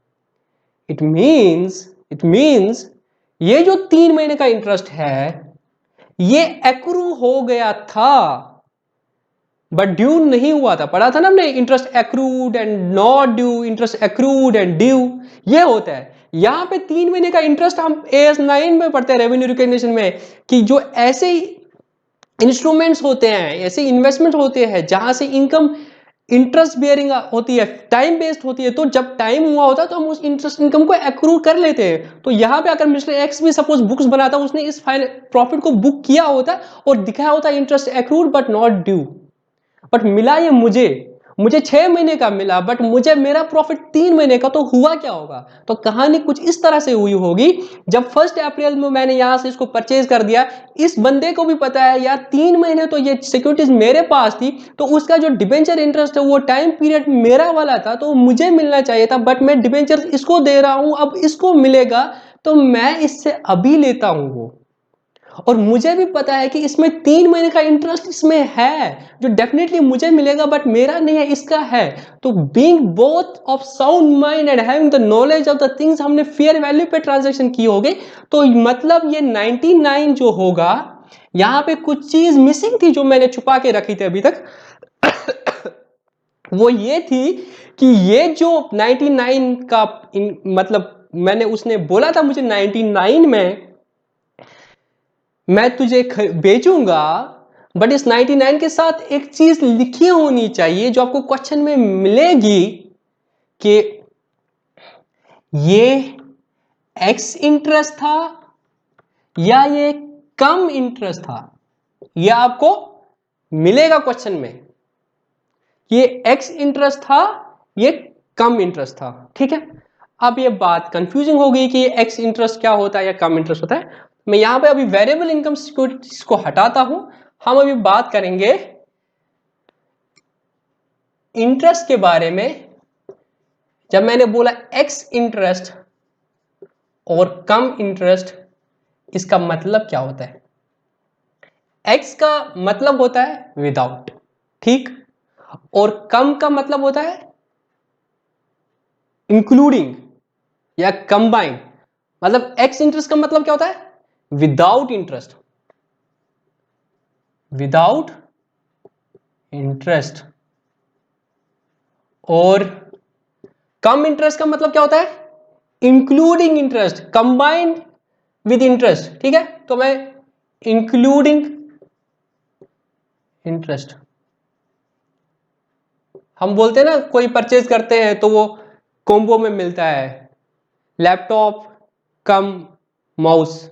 इट मीन्स ये जो 3 महीने का इंटरेस्ट है ये एक्रू हो गया था, बट ड्यू नहीं हुआ था। पढ़ा था ना हमने, interest accrued and not due, interest accrued and due, ये होता है। यहां पे 3 महीने का इंटरेस्ट हम AS9 में पढ़ते हैं, रेवेन्यू रिकॉग्निशन में, कि जो ऐसे इंस्ट्रूमेंट्स होते हैं, ऐसे इन्वेस्टमेंट होते हैं जहां से इनकम इंटरेस्ट बियरिंग होती है, टाइम बेस्ड होती है, तो जब टाइम हुआ होता है तो हम उस इंटरेस्ट इनकम को एक्रू कर लेते हैं। तो यहां पे अगर मिस्टर एक्स भी सपोज बुक्स बनाता, उसने इस प्रॉफिट को बुक किया होता और दिखाया होता interest accrued but not due, but मिला ये मुझे 6 महीने का मिला, बट मुझे मेरा प्रॉफिट 3 महीने का। तो हुआ क्या होगा? तो कहानी कुछ इस तरह से हुई होगी, जब 1 अप्रैल में मैंने यहां से इसको परचेज कर दिया, इस बंदे को भी पता है यार 3 महीने तो ये सिक्योरिटीज मेरे पास थी, तो उसका जो डिबेंचर इंटरेस्ट है वो टाइम पीरियड मेरा वाला था, तो मुझे मिलना चाहिए था, बट मैं डिबेंचर इसको दे रहा हूं, अब इसको मिलेगा, तो मैं इससे अभी लेता हूं वो। और मुझे भी पता है कि इसमें 3 महीने का इंटरेस्ट इसमें है जो डेफिनेटली मुझे मिलेगा, बट मेरा नहीं है, इसका है। तो being both of sound mind and having the knowledge of the things, हमने फेयर वैल्यू पे ट्रांजैक्शन की होगी। तो मतलब ये 99 जो होगा यहां पे कुछ चीज मिसिंग थी जो मैंने छुपा के रखी थी अभी तक। वो ये थी कि ये जो 99 का मतलब मैंने उसने बोला था मुझे 99 में मैं तुझे बेचूंगा, बट इस 99 के साथ एक चीज लिखी होनी चाहिए जो आपको क्वेश्चन में मिलेगी कि ये एक्स इंटरेस्ट था या ये कम इंटरेस्ट था। ये आपको मिलेगा क्वेश्चन में, ये एक्स इंटरेस्ट था, ये कम इंटरेस्ट था। ठीक है, अब ये बात कंफ्यूजिंग हो गई कि एक्स इंटरेस्ट क्या होता है या कम इंटरेस्ट होता है। मैं यहां पे अभी वेरिएबल इनकम सिक्योरिटीज को हटाता हूं। हम अभी बात करेंगे इंटरेस्ट के बारे में। जब मैंने बोला एक्स इंटरेस्ट और कम इंटरेस्ट, इसका मतलब क्या होता है? एक्स का मतलब होता है विदाउट, ठीक, और कम का मतलब होता है इंक्लूडिंग या कंबाइंड। मतलब एक्स इंटरेस्ट का मतलब क्या होता है? Without interest, without interest. और कम इंटरेस्ट का मतलब क्या होता है? Including interest, combined with interest. ठीक है, तो मैं इंक्लूडिंग इंटरेस्ट, हम बोलते हैं ना कोई परचेज करते हैं तो वो कॉम्बो में मिलता है, लैपटॉप कम माउस,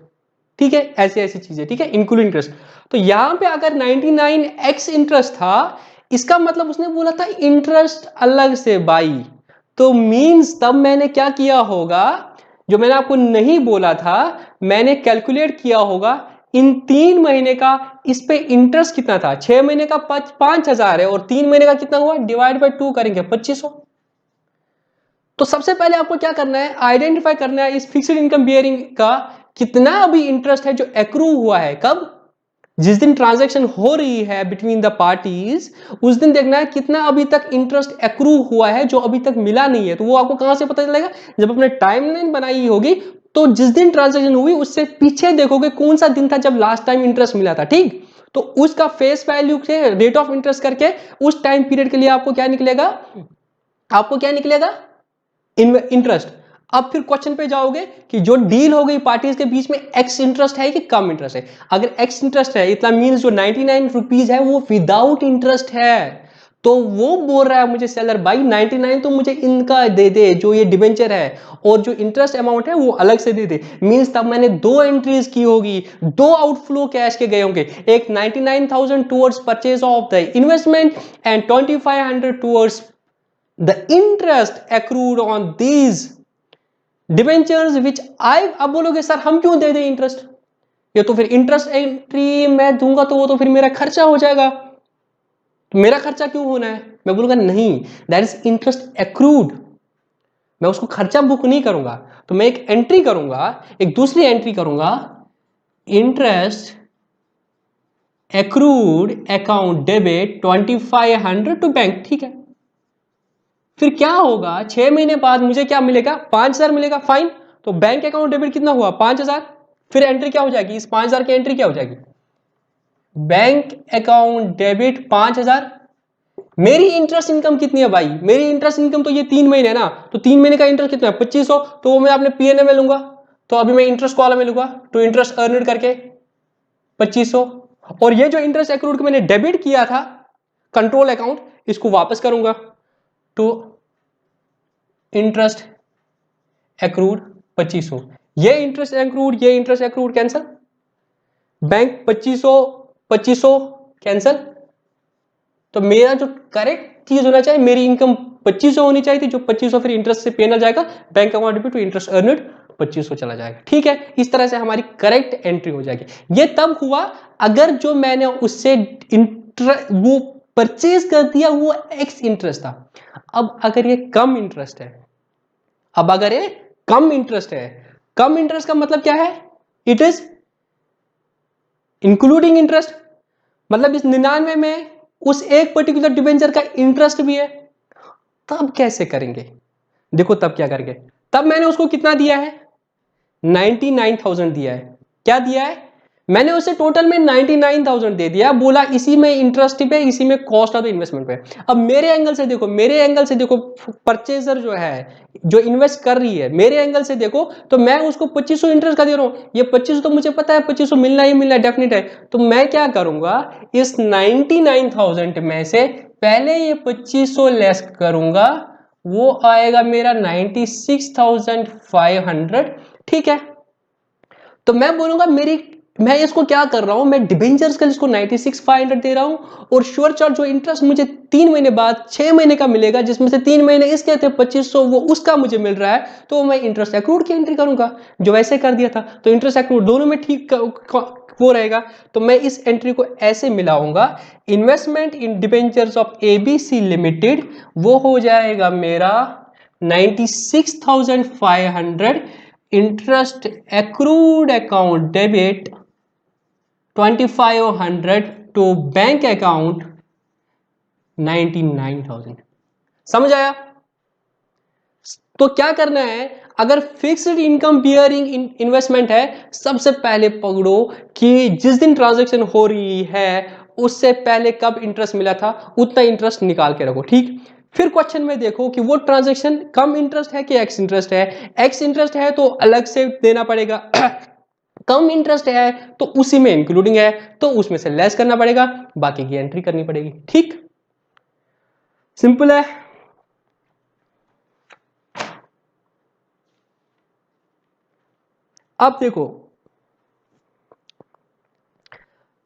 ठीक है, ऐसी ऐसी चीजें। ठीक है, इंक्लूडिंग इंटरेस्ट। तो यहां पे अगर 99x इंटरेस्ट था, इसका मतलब उसने बोला था इंटरेस्ट अलग से बाई। तो मींस तब मैंने क्या किया होगा, जो मैंने आपको नहीं बोला था, मैंने कैलकुलेट किया होगा इन 3 महीने का इस पे इंटरेस्ट कितना था। 6 महीने का 5,000 है और 3 महीने का कितना हुआ, डिवाइड बाय 2 करेंगे 2500। तो सबसे पहले आपको क्या करना है, आइडेंटिफाई करना है इस फिक्स्ड इनकम बियरिंग का कितना अभी इंटरेस्ट है जो एक्रू हुआ है। कब? जिस दिन ट्रांजैक्शन हो रही है बिटवीन द पार्टीज, उस दिन देखना है कितना अभी तक इंटरेस्ट एक्रू हुआ है जो अभी तक मिला नहीं है। तो वो आपको कहां से पता चलेगा? जब अपने टाइमलाइन बनाई होगी तो जिस दिन ट्रांजैक्शन हुई उससे पीछे देखोगे कौन सा दिन था जब लास्ट टाइम इंटरेस्ट मिला था। ठीक, तो उसका फेस वैल्यू से रेट ऑफ इंटरेस्ट करके उस टाइम पीरियड के लिए आपको क्या निकलेगा, आपको क्या निकलेगा, इंटरेस्ट। अब फिर क्वेश्चन पे जाओगे कि जो डील हो गई पार्टीज के बीच में, एक्स इंटरेस्ट है कि कम इंटरेस्ट है। अगर एक्स इंटरेस्ट है, इतना मींस जो 99 रुपीज है वो विदाउट इंटरेस्ट है। तो वो बोल रहा है मुझे सेलर, भाई 99 तो मुझे इनका दे दे जो ये डिबेंचर है, और जो इंटरेस्ट अमाउंट है वो अलग से दे दे। मींस तब मैंने 2 एंट्रीज की होगी, 2 आउटफ्लो कैश के गए होंगे, एक 99,000 towards purchase of the investment and 2500 towards the interest accrued on these debentures which I। अब बोलोगे सर हम क्यों दे दें इंटरेस्ट, ये तो फिर इंटरेस्ट एंट्री मैं दूंगा तो वो तो फिर मेरा खर्चा हो जाएगा, तो मेरा खर्चा क्यों होना है? मैं बोलूंगा नहीं, दैट इज इंटरेस्ट एक्रूड, मैं उसको खर्चा बुक नहीं करूंगा। तो मैं एक एंट्री करूंगा, एक दूसरी एंट्री करूंगा, interest accrued account debit 2500 to bank. ठीक है, फिर क्या होगा, 6 महीने बाद मुझे क्या मिलेगा, 5,000 मिलेगा। फाइन, तो बैंक अकाउंट डेबिट कितना हुआ, 5,000। फिर एंट्री क्या हो जाएगी, इस 5,000 की एंट्री क्या हो जाएगी, बैंक अकाउंट डेबिट 5,000। मेरी इंटरेस्ट इनकम कितनी है भाई, मेरी इंटरेस्ट इनकम तो ये 3 महीने है ना, तो 3 महीने का इंटरेस्ट कितना है, 2500। तो वो मैं अपने पीएनए में लूंगा, तो अभी मैं इंटरेस्ट कॉलम में लूंगा, टू इंटरेस्ट अर्नड करके 2500। और ये जो इंटरेस्ट एक्रूड मैंने डेबिट किया था कंट्रोल अकाउंट, इसको वापस करूंगा टू इंटरेस्ट एक्रूड 2500। ये इंटरेस्ट एक्रूड, ये interest accrued cancel, bank 2500 cancel. तो मेरा जो करेक्ट चीज होना चाहिए, मेरी इनकम 2500 होनी चाहिए थी, जो 2500 फिर इंटरेस्ट से पे ना जाएगा, bank account debit to interest earned 2500 चला जाएगा। ठीक है, इस तरह से हमारी करेक्ट एंट्री हो जाएगी। ये तब हुआ अगर जो मैंने उससे वो परचेज कर दिया वो एक्स इंटरेस्ट था। अब अगर ये कम इंटरेस्ट है, अब अगर ये कम इंटरेस्ट है, कम इंटरेस्ट का मतलब क्या है, इट इज इंक्लूडिंग इंटरेस्ट। मतलब इस 99 में उस एक पर्टिकुलर डिबेंचर का इंटरेस्ट भी है। तब कैसे करेंगे, देखो तब क्या करेंगे, तब मैंने उसको कितना दिया है, 99,000 दिया है। क्या दिया है, मैंने उसे टोटल में 99,000 दे दिया, बोला इसी में इंटरेस्ट पे, इसी में कॉस्ट ऑफ इन्वेस्टमेंट पे। अब मेरे एंगल से देखो, मेरे एंगल से देखो, परचेजर जो है, जो इन्वेस्ट कर रही है, मेरे एंगल से देखो तो मैं उसको 2500 इंटरेस्ट का दे रहा हूं। ये 2500 तो मुझे पता है 2500 मिलना ही मिलना डेफिनेट है। तो मैं क्या करूंगा, इस 99,000 में से पहले ये 2500 लेस करूंगा, वो आएगा मेरा 96,500। ठीक है, तो मैं बोलूंगा मैं इसको क्या कर रहा हूं, मैं डिबेंचर्स का इसको 96,500 दे रहा हूं, और श्योर चार्ज जो इंटरेस्ट मुझे 3 महीने बाद 6 महीने का मिलेगा, जिसमें से 3 महीने इसके थे 2500, वो उसका मुझे मिल रहा है, तो मैं इंटरेस्ट एक्रूड की एंट्री करूंगा, जो वैसे कर दिया था। तो इंटरेस्ट एक्रूड दोनों में ठीक वो रहेगा। तो मैं इस एंट्री को ऐसे मिलाऊंगा, investment in debentures of ABC limited, वो हो जाएगा मेरा 96,500, interest accrued account debit 2,500 to bank account 99,000। समझ आया? तो क्या करना है, अगर फिक्स्ड इनकम बियरिंग इन्वेस्टमेंट है, सबसे पहले पकड़ो कि जिस दिन ट्रांजैक्शन हो रही है उससे पहले कब इंटरेस्ट मिला था, उतना इंटरेस्ट निकाल के रखो। ठीक, फिर क्वेश्चन में देखो कि वो ट्रांजैक्शन कम इंटरेस्ट है कि एक्स इंटरेस्ट है। एक्स इंटरेस्ट है तो अलग से देना पड़ेगा, कम इंटरेस्ट है तो उसी में इंक्लूडिंग है, तो उसमें से लेस करना पड़ेगा, बाकी की एंट्री करनी पड़ेगी। ठीक, सिंपल है। अब देखो,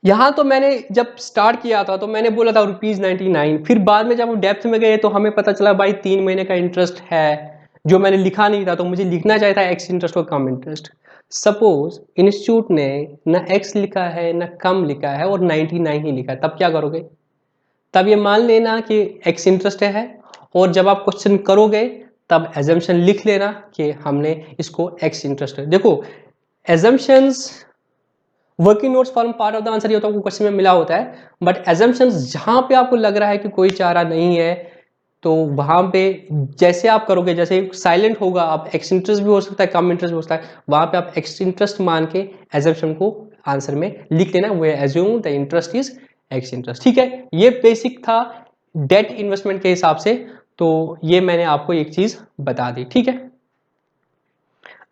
यहां तो मैंने जब स्टार्ट किया था तो मैंने बोला था ₹99, फिर बाद में जब हम डेप्थ में गए तो हमें पता चला भाई 3 महीने का इंटरेस्ट है, जो मैंने लिखा नहीं था, तो मुझे लिखना चाहिए था एक्स इंटरेस्ट और कम इंटरेस्ट। सपोज इंस्टीट्यूट ने ना एक्स लिखा है ना कम लिखा है और 99 ही लिखा है, तब क्या करोगे? तब ये मान लेना कि एक्स इंटरेस्ट है, और जब आप क्वेश्चन करोगे तब एजम्पशन लिख लेना कि हमने इसको एक्स इंटरेस्ट है। देखो, assumptions working notes form part of the answer ये होता है, क्वेश्चन में मिला होता है, बट एजम्पशंस जहां पे आपको लग रहा है कि कोई चारा नहीं है, तो वहां पे जैसे आप करोगे, जैसे साइलेंट होगा, आप एक्स इंटरेस्ट भी हो सकता है, कम इंटरेस्ट भी हो सकता है, वहां पे आप एक्स इंटरेस्ट मान के एजम्पशन को आंसर में लिख लेना, वो assume the interest is x interest. ठीक है, ये बेसिक था डेट इन्वेस्टमेंट के हिसाब से, तो ये मैंने आपको एक चीज बता दी। ठीक है,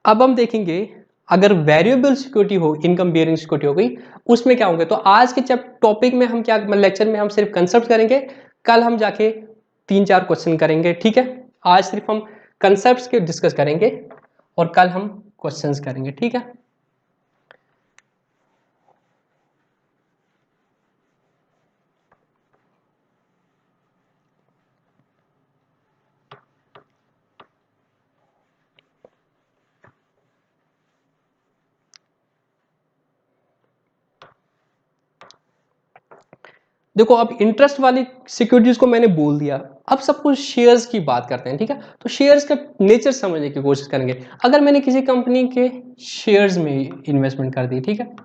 अब हम देखेंगे अगर वेरिएबल सिक्योरिटी हो, इनकम बियरिंग सिक्योरिटी हो गई, उसमें क्या होंगे। तो आज के टॉपिक में हम क्या, लेक्चर में हम सिर्फ कंसेप्ट करेंगे, कल हम जाके 3-4 क्वेश्चन करेंगे। ठीक है, आज सिर्फ हम कंसेप्ट के डिस्कस करेंगे और कल हम क्वेश्चंस करेंगे। ठीक है, देखो अब इंटरेस्ट वाली सिक्योरिटीज को मैंने बोल दिया, अब सब कुछ शेयर्स की बात करते हैं। ठीक है, तो शेयर्स का नेचर समझने की कोशिश करेंगे। अगर मैंने किसी कंपनी के शेयर्स में इन्वेस्टमेंट कर दी, ठीक है,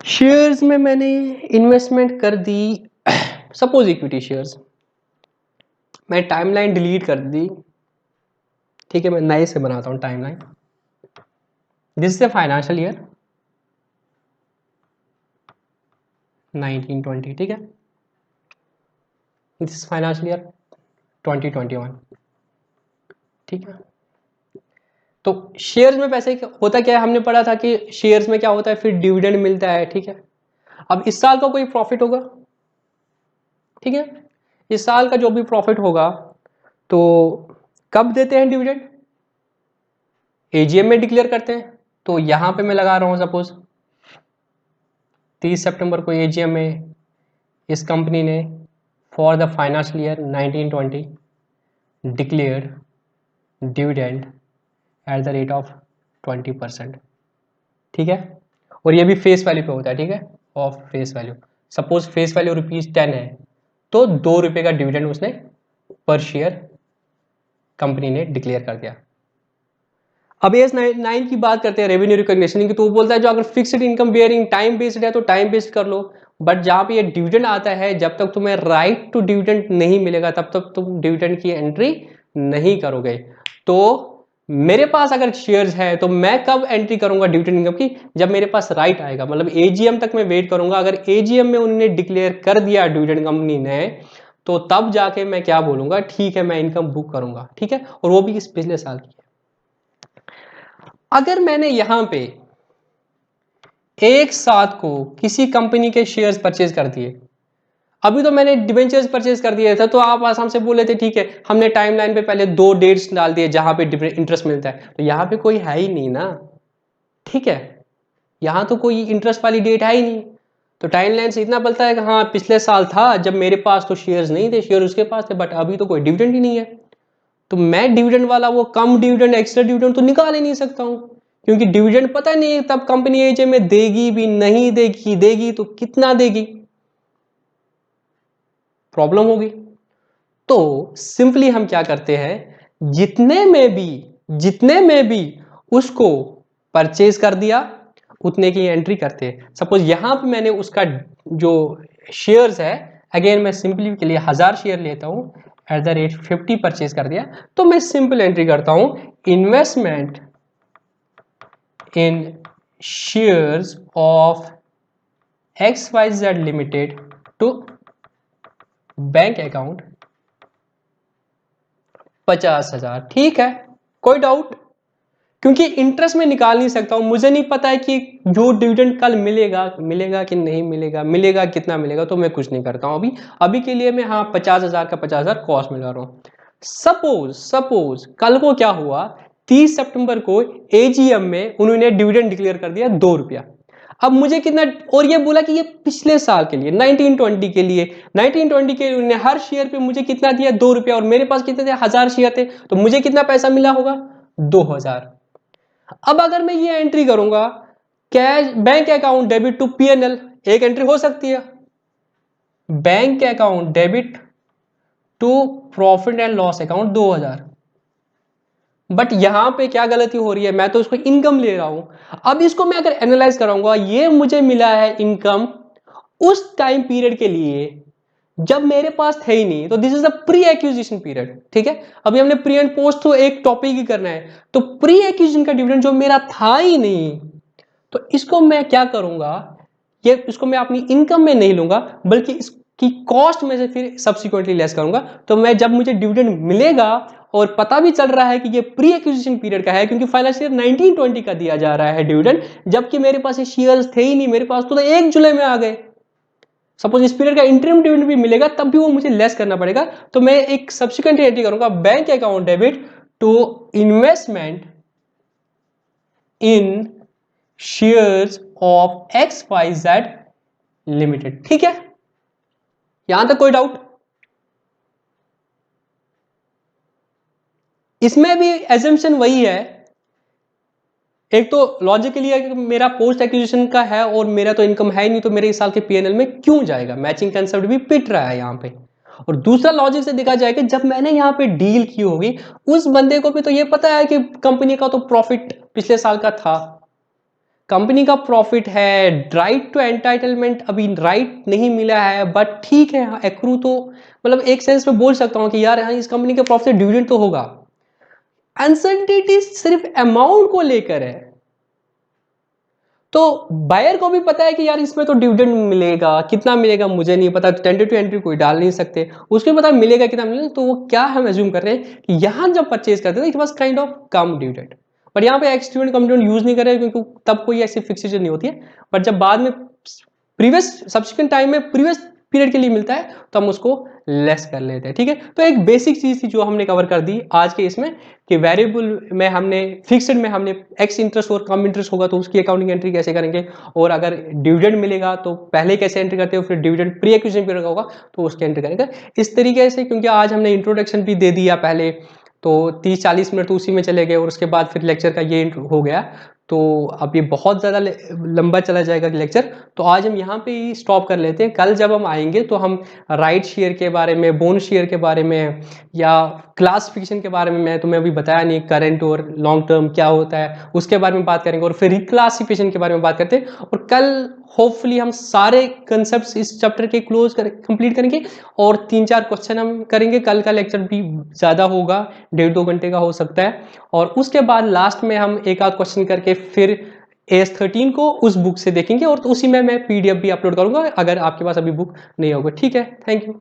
शेयर्स में मैंने इन्वेस्टमेंट कर दी, सपोज इक्विटी शेयर्स, मैं टाइमलाइन डिलीट कर दी। ठीक है, मैं नए से बनाता हूं timeline. This is a financial year 1920। ठीक है, दिस फाइनेंशियल ईयर 2021। ठीक है, तो शेयर्स में पैसे होता क्या है, हमने पढ़ा था कि शेयर्स में क्या होता है, फिर डिविडेंड मिलता है। ठीक है, अब इस साल का कोई प्रॉफिट होगा, ठीक है, इस साल का जो भी प्रॉफिट होगा, तो कब देते हैं डिविडेंड? एजीएम में डिक्लेयर करते हैं। तो यहां पे मैं लगा रहा हूं सपोज 30 सितंबर को एजीएम में इस कंपनी ने for the financial year 1920 declared dividend at the rate of 20%। ठीक है, और ये भी फेस वैल्यू पे होता है। ठीक है, of face value, suppose face value ₹10 है, तो ₹2 का डिविडेंड उसने पर शेयर कंपनी ने डिक्लेयर कर दिया। अब एस 9 की बात करते हैं रेवेन्यू रिकॉग्निशन की, तो वो बोलता है जो अगर fixed income bearing time based है तो टाइम बेस्ड कर लो, बट जहां पे ये डिविडेंड आता है, जब तक तुम्हें राइट टू डिविडेंड नहीं मिलेगा तब तक तुम डिविडेंड की एंट्री नहीं करोगे। तो मेरे पास अगर शेयर्स है तो मैं कब एंट्री करूंगा डिविडेंड इनकम की, जब मेरे पास राइट आएगा, मतलब एजीएम तक मैं वेट करूंगा। अगर एजीएम में उन्होंने डिक्लेयर कर दिया डिविडेंड कंपनी ने, तो तब जाके मैं क्या बोलूंगा, ठीक है मैं इनकम बुक करूंगा, ठीक है, और वो भी इस पिछले साल की। अगर मैंने यहां पे एक साथ को किसी कंपनी के शेयर्स परचेज कर दिए, अभी तो मैंने डिबेंचर्स परचेज कर दिए थे, तो आप आसाम से बोले थे ठीक है, हमने टाइमलाइन पे पहले 2 डेट्स डाल दिए जहां पे इंटरेस्ट मिलता है, तो यहां पे कोई है ही नहीं ना, ठीक है, यहां तो कोई इंटरेस्ट वाली डेट है ही नहीं। तो टाइमलाइन से इतना बोलता है कि हाँ पिछले साल था जब मेरे पास तो शेयर्स नहीं थे, शेयर उसके पास थे, बट अभी तो कोई डिविडेंड ही नहीं है, तो मैं डिविडेंड वाला वो कम डिविडेंड एक्स्ट्रा डिविडेंड तो निकाल ही नहीं सकता हूं, क्योंकि डिविडेंड पता नहीं तब कंपनी एजे में देगी भी नहीं देगी, देगी तो कितना देगी, प्रॉब्लम होगी। तो सिंपली हम क्या करते हैं, जितने में भी उसको परचेज कर दिया उतने की एंट्री करते हैं। सपोज यहां पे मैंने उसका जो शेयर्स है, अगेन मैं सिंपली के लिए 1000 शेयर लेता हूं, एट द रेट 50 परचेज कर दिया, तो मैं सिंपल एंट्री करता हूं, investment in shares of XYZ limited to bank account 50,000। ठीक है, कोई डाउट, क्योंकि इंटरेस्ट में निकाल नहीं सकता हूं, मुझे नहीं पता है कि जो डिविडेंड कल मिलेगा कि नहीं मिलेगा, मिलेगा कितना मिलेगा, तो मैं कुछ नहीं करता हूं अभी के लिए मैं हाँ 50,000 का 50,000 कॉस्ट मिला रहा हूं। सपोज कल को क्या हुआ, 30 सितंबर को एजीएम में उन्होंने डिविडेंड डिक्लेयर कर दिया 2 रुपया, अब मुझे कितना, और ये बोला कि ये पिछले साल के लिए 1920 के लिए, 1920 के उन्होंने हर शेयर पे मुझे कितना दिया 2 रुपया, और मेरे पास कितने थे 1000 शेयर थे, तो मुझे कितना पैसा मिला होगा 2000। अब अगर मैं ये एंट्री करूंगा, cash bank account debit to PNL, एक एंट्री हो सकती है, bank account debit to profit and loss account 2000, but यहां पे क्या गलती हो रही है, मैं तो इसको इनकम ले रहा हूं। अब इसको मैं अगर एनालाइज कराऊंगा, ये मुझे मिला है इनकम उस टाइम पीरियड के लिए जब मेरे पास थे ही नहीं, तो this is the pre acquisition period, ठीक है। अभी हमने प्री एंड पोस्ट तो एक टॉपिक ही करना है, तो प्री एक्विजिशन का डिविडेंड जो मेरा था ही नहीं, तो इसको मैं क्या करूंगा, ये इसको मैं अपनी इनकम में नहीं लूंगा, बल्कि इसकी कॉस्ट में से फिर सब्सिक्वेंटली लेस करूंगा। तो मैं जब मुझे डिविडेंड मिलेगा और पता भी चल रहा है कि ये प्री एक्विजिशन पीरियड का है, क्योंकि फाइनेंशियल ईयर 1920 का दिया जा रहा है डिविडेंड, जबकि मेरे पास ये शेयर्स थे ही नहीं, मेरे पास तो 1 जुलाई में आ गए। सपोज इस पीरियड का इंटरिम डिविडेंड भी मिलेगा तब भी वो मुझे लेस करना पड़ेगा, तो मैं एक सब्सिक्वेंट एंट्री करूंगा, bank account debit to investment in shares of XYZ limited. ठीक है, यहां तक कोई डाउट? इसमें भी एजम्पशन वही है, एक तो लॉजिकली है कि मेरा पोस्ट एक्विजिशन का है और मेरा तो इनकम है ही नहीं, तो मेरे इस साल के पीएनएल में क्यों जाएगा, मैचिंग कंसेप्ट भी पिट रहा है यहां पे। और दूसरा लॉजिक से देखा जाए कि जब मैंने यहां पे डील की होगी, उस बंदे को भी तो ये पता है कि कंपनी का तो प्रॉफिट पिछले साल का था, कंपनी का प्रॉफिट है, राइट टू एंटाइटलमेंट अभी राइट नहीं मिला है, बट ठीक है एक्रू तो मतलब एक सेंस में बोल सकता हूं कि यार हाँ इस कंपनी के प्रॉफिट से डिविडेंड तो होगा। अनसर्टेनिटी सिर्फ अमाउंट को लेकर है, तो बायर को भी पता है कि यार इसमें तो डिविडेंड मिलेगा, कितना मिलेगा मुझे नहीं पता, टेंटेटिव एंट्री कोई डाल नहीं सकते, उसको पता मिलेगा कितना मिलेगा, तो वो क्या हम एज्यूम कर रहे हैं कि यहां जब परचेज करते हैं it was kind of come dividend, but यहाँ पे एक्स डिविडेंड कम डिविडेंड यूज नहीं कर रहे क्योंकि तब कोई ऐसी फिक्सेशन नहीं होती है, बट जब बाद में प्रीवियस सब्सिक्वेंट टाइम में प्रीवियस पीरियड के लिए मिलता है तो हम उसको लेस कर लेते हैं। ठीक है, तो एक बेसिक चीज थी जो हमने कवर कर दी आज के इसमें, कि वेरिएबल में हमने फिक्स्ड में हमने एक्स इंटरेस्ट और कम इंटरेस्ट होगा तो उसकी अकाउंटिंग एंट्री कैसे करेंगे, और अगर डिविडेंड मिलेगा तो पहले कैसे एंट्री करते हो, फिर डिविडेंड प्री एक्विजिशन पीरियड होगा तो उसकी एंट्री करेंगे इस तरीके से। क्योंकि आज हमने इंट्रोडक्शन भी दे दिया पहले, तो 30-40 मिनट तो उसी में चले गए और उसके बाद फिर लेक्चर का ये हो गया, तो अब ये बहुत ज़्यादा लंबा चला जाएगा लेक्चर, तो आज हम यहाँ पे ही स्टॉप कर लेते हैं। कल जब हम आएंगे तो हम राइट शेयर के बारे में, बोन शेयर के बारे में, या क्लासिफिकेशन के बारे में, मैं तुम्हें अभी बताया नहीं करंट और लॉन्ग टर्म क्या होता है उसके बारे में बात करेंगे, और फिर रिक्लासिफिकेशन के बारे में बात करते हैं। और कल होपफुली हम सारे कंसेप्ट इस चैप्टर के कंप्लीट करेंगे और 3-4 क्वेश्चन हम करेंगे। कल का लेक्चर भी ज़्यादा होगा, 1.5-2 घंटे का हो सकता है, और उसके बाद लास्ट में हम एक आध क्वेश्चन करके फिर AS13 को उस बुक से देखेंगे, और तो उसी में मैं PDF भी अपलोड करूंगा अगर आपके पास अभी बुक नहीं होगा। ठीक है, थैंक यू।